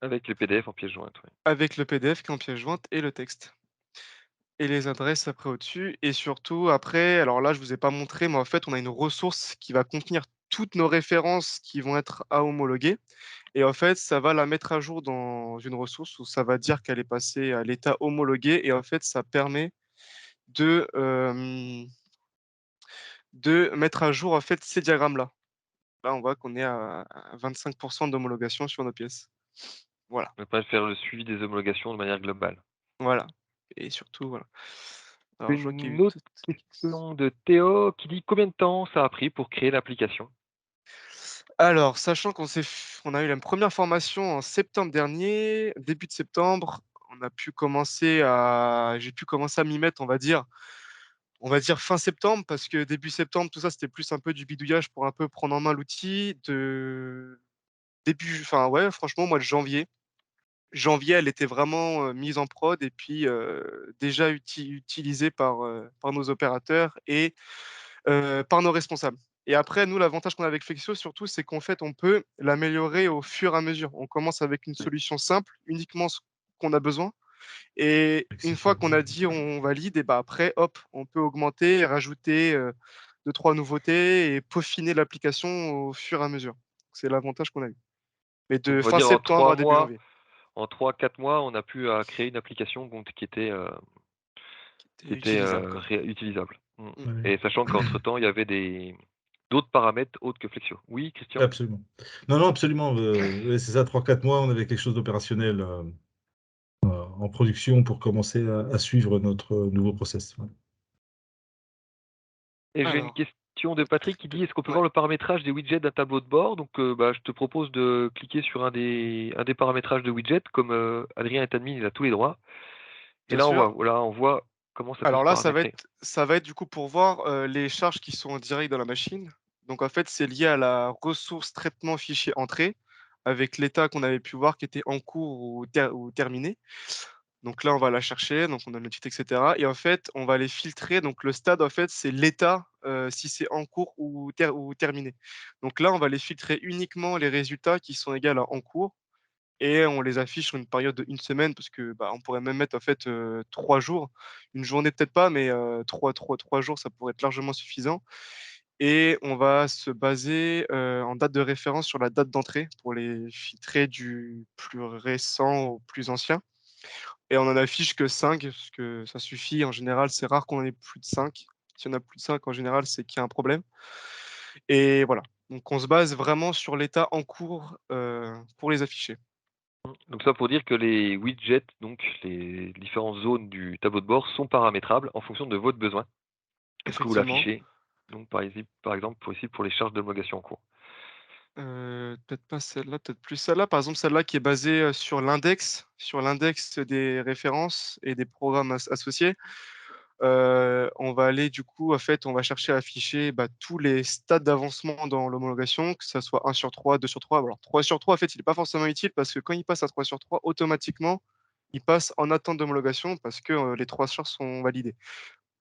Avec le PDF en pièce jointe, oui. avec le PDF qui est en pièce jointe et le texte et les adresses après au-dessus et surtout après, alors là, je vous ai pas montré, mais en fait, on a une ressource qui va contenir toutes nos références qui vont être à homologuer et en fait, ça va la mettre à jour dans une ressource où ça va dire qu'elle est passée à l'état homologué et en fait, ça permet de, de mettre à jour, en fait, ces diagrammes-là. Là, on voit qu'on est à 25 d'homologation sur nos pièces. Voilà, On va pas faire le suivi des homologations de manière globale. voilà et surtout, voilà. Alors je vois qu'il y a Une eu autre tout question de Théo qui dit: «Combien de temps ça a pris pour créer l'application?» alors sachant on a eu la première formation en septembre dernier, début de septembre, j'ai pu commencer à m'y mettre, on va dire fin septembre parce que début septembre, tout ça, c'était plus un peu du bidouillage pour un peu prendre en main l'outil de début enfin ouais, franchement, au mois de janvier. Janvier, elle était vraiment, mise en prod et puis, déjà utilisée par nos opérateurs et par nos responsables et après nous, l'avantage qu'on a avec Flexio surtout, c'est qu'en fait, on peut l'améliorer au fur et à mesure. On commence avec une solution simple, uniquement ce qu'on a besoin et une fois qu'on a dit: «On valide» et bah, après hop, on peut augmenter, rajouter, 2-3 nouveautés et peaufiner l'application au fur et à mesure. C'est l'avantage qu'on a eu. Mais Donc de on va fin dire septembre à début janvier. en 3-4 mois, on a pu, créer une application donc Qui qui était était, utilisable quoi. utilisable. Mmh. Mmh. Ouais, Et sachant qu'entre temps, il y avait d'autres paramètres autres que Flexio. Oui, Christian? absolument. Non, non, absolument. Ouais, c'est ça, 3-4 mois, on avait quelque chose d'opérationnel en production pour commencer à suivre notre nouveau process. Ouais. Et j'ai une Alors, question de Patrick qui peut dit: «Est-ce qu'on peut ouais, voir le paramétrage des widgets d'un tableau de bord?» Donc, bah, je te propose de cliquer sur un des paramétrages de widgets comme, Adrien est admin, il a tous les droits. Et bien sûr. là, on voit comment ça peut se Alors là, paramétrer. ça va être du coup pour voir, les charges qui sont en direct dans la machine. Donc en fait, c'est lié à la ressource traitement fichier entrée, avec l'état qu'on avait pu voir qui était en cours ou terminé. Donc là, on va la chercher, donc on donne le titre et cetera et en fait, on va les filtrer. Donc le stade, en fait, c'est l'état, si c'est en cours ou terminé. Donc là, on va les filtrer uniquement les résultats qui sont égales à en cours et on les affiche sur une période de 1 semaine parce que, bah, on pourrait même mettre en fait, 3 jours. Une journée peut-être pas, mais 3 jours, ça pourrait être largement suffisant et on va se baser, en date de référence sur la date d'entrée pour les filtrer du plus récent au plus ancien et on en affiche que 5 parce que ça suffit. En général, c'est rare qu'on en ait plus de 5. Si on a plus de 5, en général, c'est qu'il y a un problème et voilà. Donc on se base vraiment sur l'état en cours, pour les afficher. Donc ça pour dire que les widgets, donc les différentes zones du tableau de bord sont paramétrables en fonction de votre besoin. Est-ce que vous Effectivement. l'affichez? Donc par exemple pour les charges d'homologation en cours. Peut-être pas celle-là, peut-être plus celle-là. Par exemple, celle-là qui est basée, sur l'index des références et des programmes associés. On va aller du coup, en fait, on va chercher à afficher, bah, tous les stades d'avancement dans l'homologation, que ça soit 1/3, 2/3. Alors 3/3, en fait, il est pas forcément utile parce que quand il passe à 3/3, automatiquement, il passe en attente d'homologation parce que, les 3 charges sont validées.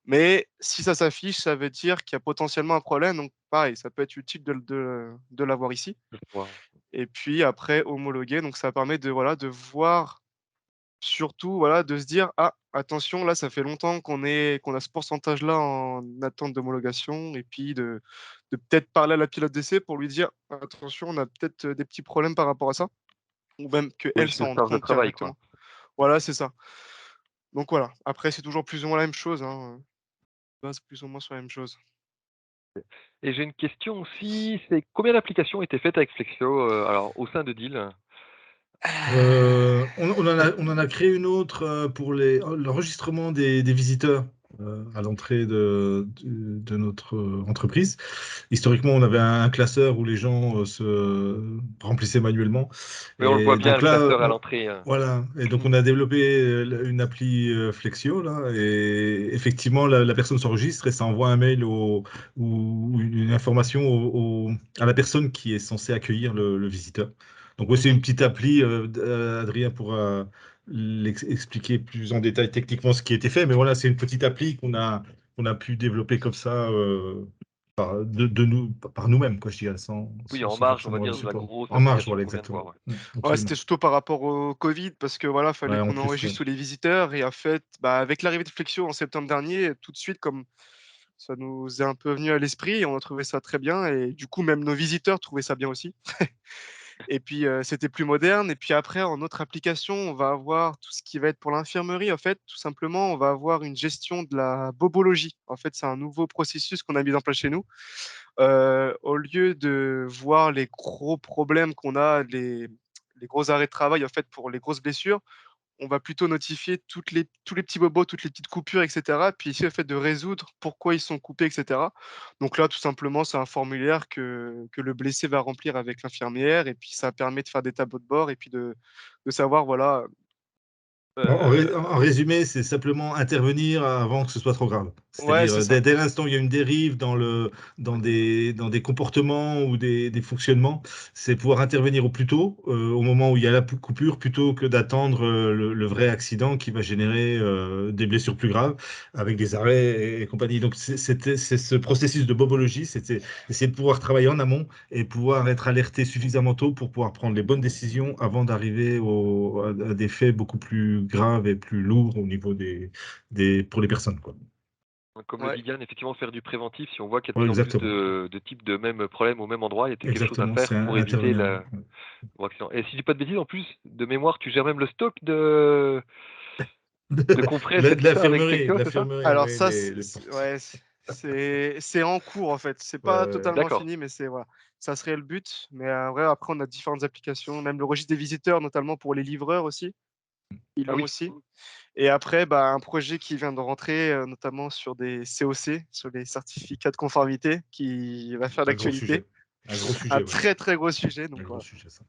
Mais si ça s'affiche, ça veut dire qu'il y a potentiellement un problème, donc pareil, ça peut être utile de l'avoir ici Je vois. et puis après homologuer, donc ça permet de, voilà, de voir surtout, voilà, de se dire: «Ah, attention, là, ça fait longtemps qu'on a ce pourcentage-là en attente d'homologation» et puis de peut-être parler à la pilote d'essai pour lui dire: «Attention, on a peut-être, des petits problèmes par rapport à ça» ou même Oui, qu'elle de s'en rende charge de compte travail, quoi. directement. Voilà, c'est ça. Donc voilà, après c'est toujours plus ou moins la même chose, hein, on base plus ou moins sur la même chose. Et j'ai une question aussi, c'est combien d'applications étaient faites avec Flexio, alors au sein de Deal? On en a créé une autre pour l'enregistrement des visiteurs à l'entrée de notre entreprise. Historiquement, on avait un classeur où les gens se remplissaient manuellement. Oui, on le voit Et bien, donc le là, classeur à l'entrée, voilà. Et donc Mmh. on a développé une appli Flexio là. Et effectivement, la personne s'enregistre et ça envoie un mail ou une information à la personne qui est censée accueillir le visiteur. Donc, oui, c'est Mmh. une petite appli. Adrien pourra expliquer plus en détail techniquement ce qui a été fait. Mais voilà, c'est une petite appli qu'on a pu développer comme ça par nous-mêmes, quoi, je dirais, sans, oui, sans, en sans marge, on va forcément le dire, de la support. grosse En marge, application voilà, qu'on vient de exactement. voir, ouais. Ouais, Absolument. c'était surtout par rapport au Covid parce que voilà, fallait Ouais, en qu'on plus, ouais. enregistre tous les visiteurs et en fait, bah, avec l'arrivée de Flexio en septembre dernier, tout de suite, comme ça nous est un peu venu à l'esprit, on a trouvé ça très bien et du coup, même nos visiteurs trouvaient ça bien aussi. Et puis, c'était plus moderne et puis après en autre application, on va avoir tout ce qui va être pour l'infirmerie, en fait, tout simplement, on va avoir une gestion de la bobologie. En fait, c'est un nouveau processus qu'on a mis en place chez nous. Au lieu de voir les gros problèmes qu'on a, les gros arrêts de travail, en fait, pour les grosses blessures, on va plutôt notifier tous les petits bobos, toutes les petites coupures et cetera. Puis ici, le fait de résoudre pourquoi ils sont coupés et cetera. Donc là, tout simplement, c'est un formulaire que le blessé va remplir avec l'infirmière et puis ça permet de faire des tableaux de bord et puis de savoir, voilà, En résumé, c'est simplement intervenir avant que ce soit trop grave. ouais, C'est-à-dire, c'est ça. dès l'instant où il y a une dérive dans des comportements ou des fonctionnements, c'est pouvoir intervenir au plus tôt, au moment où il y a la coupure, plutôt que d'attendre le vrai accident qui va générer des blessures plus graves avec des arrêts et compagnie. Donc, c'est ce processus de bobologie, c'était essayer de pouvoir travailler en amont et pouvoir être alerté suffisamment tôt pour pouvoir prendre les bonnes décisions avant d'arriver à des faits beaucoup plus graves et plus lourds au niveau pour les personnes, quoi. Comme le Ouais, dit Diane, effectivement, faire du préventif, si on voit qu'il y a de Ouais, plus en plus exactement. de types de mêmes problèmes au même endroit, il y a peut-être quelque chose à Exactement, faire c'est pour éviter intervenir. Ouais. l'accident. Et si je dis pas de bêtises, en plus, de mémoire, tu gères même le stock de compresses et De tout ça avec l'infirmerie, de Flexio, c'est ça? l'infirmerie, alors oui, ça, ouais, c'est en cours, en fait. C'est pas totalement D'accord. fini, mais c'est voilà, ça serait le but. Mais ouais, après, on a différentes applications, même le registre des visiteurs, notamment pour les livreurs aussi, ils Ah l'ont oui. aussi. Et après, bah, un projet qui vient de rentrer, notamment sur des COC, sur les certificats de conformité, qui va faire Un gros l'actualité. sujet. Un gros Un sujet, ouais. très, très gros sujet, Un donc gros voilà. sujet, ça.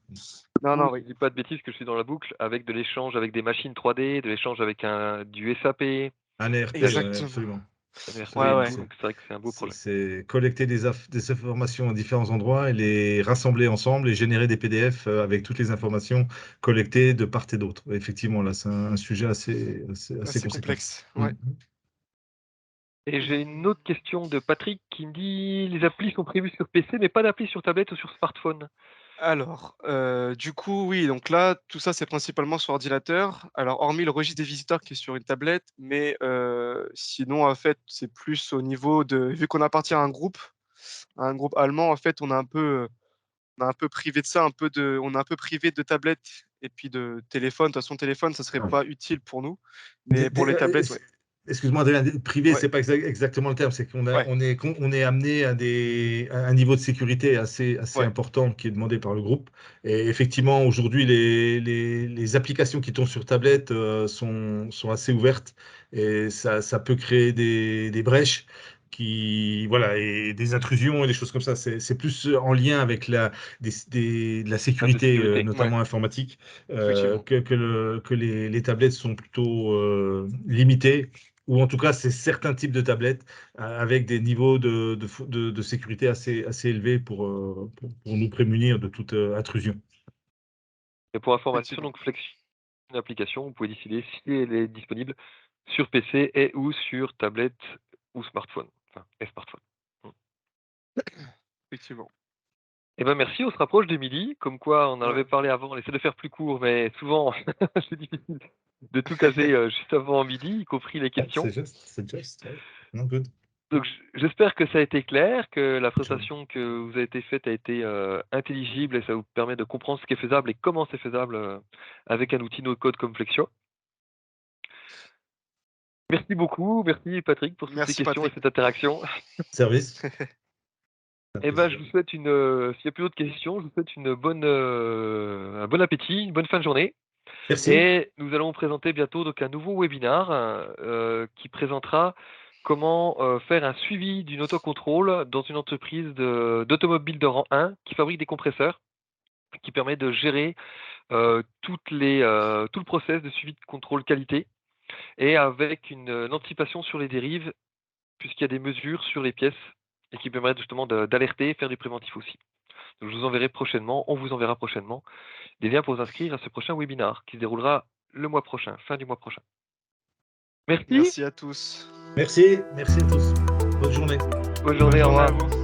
Non, Ou non, si oui, je dis pas de bêtises, que je suis dans la boucle, avec de l'échange avec des machines 3D, de l'échange avec du SAP, Un ERP, ouais, exactement. absolument. un Ouais, RP, Absolument, ouais. tout. Donc c'est vrai que c'est un beau projet. c'est collecter des informations à différents endroits et les rassembler ensemble et générer des PDF avec toutes les informations collectées de part et d'autre. Effectivement, là, c'est un sujet assez Assez conséquent. complexe, Mm. ouais. Et j'ai une autre question de Patrick qui me dit les applis sont prévues sur PC, mais pas d'appli sur tablette ou sur smartphone. Alors, du coup, oui, donc là, tout ça, c'est principalement sur ordinateur. Alors, hormis le registre des visiteurs qui est sur une tablette, mais sinon, en fait, c'est plus au niveau de vu qu'on appartient à un groupe allemand, en fait, on a un peu privé de ça, on est un peu privé de tablettes et puis de téléphone. De toute façon, téléphone, ça serait pas utile pour nous, mais pour les tablettes, ouais. Excuse-moi, Adrien, privé, Ouais, c'est pas exactement le terme. C'est qu'on ouais, on est amené à un niveau de sécurité assez ouais. important qui est demandé par le groupe. Et effectivement, aujourd'hui, les applications qui tombent sur tablette sont assez ouvertes et ça peut créer des brèches voilà, et des intrusions et des choses comme ça. C'est plus en lien avec la sécurité, sécurité. notamment informatique, Effectivement. que les tablettes sont plutôt limitées, ou en tout cas, c'est certains types de tablettes avec des niveaux de sécurité assez élevés pour nous prémunir de toute intrusion. Et pour information, Effectivement. donc Flexio, une application, vous pouvez décider si elle est disponible sur PC et ou sur tablette ou smartphone, et smartphone. Effectivement. Eh ben merci, on se rapproche de midi. Comme quoi, on en Ouais. avait parlé avant, on essaie de faire plus court, mais souvent, c'est difficile de tout caser juste avant midi, y compris les questions. C'est juste, ouais. No, good. Donc, j'espère que ça a été clair, que la présentation que vous avez été faite a été intelligible et ça vous permet de comprendre ce qui est faisable et comment c'est faisable avec un outil no-code comme Flexio. Merci beaucoup, merci Patrick pour toutes ces Merci, questions Patrick. et cette interaction. Service. Et ben, je vous souhaite s'il n'y a plus d'autres questions, je vous souhaite un bon appétit, une bonne fin de journée. Merci. Et nous allons présenter bientôt donc un nouveau webinar qui présentera comment faire un suivi d'une autocontrôle dans une entreprise d'automobile de rang 1 qui fabrique des compresseurs, qui permet de gérer tout le process de suivi de contrôle qualité et avec une anticipation sur les dérives puisqu'il y a des mesures sur les pièces et qui permettent justement d'alerter et faire du préventif aussi. Donc, on vous enverra prochainement des liens pour vous inscrire à ce prochain webinar qui se déroulera le mois prochain, fin du mois prochain. Merci. Merci à tous. Merci à tous. Bonne journée. Bonne journée, au revoir. à vous.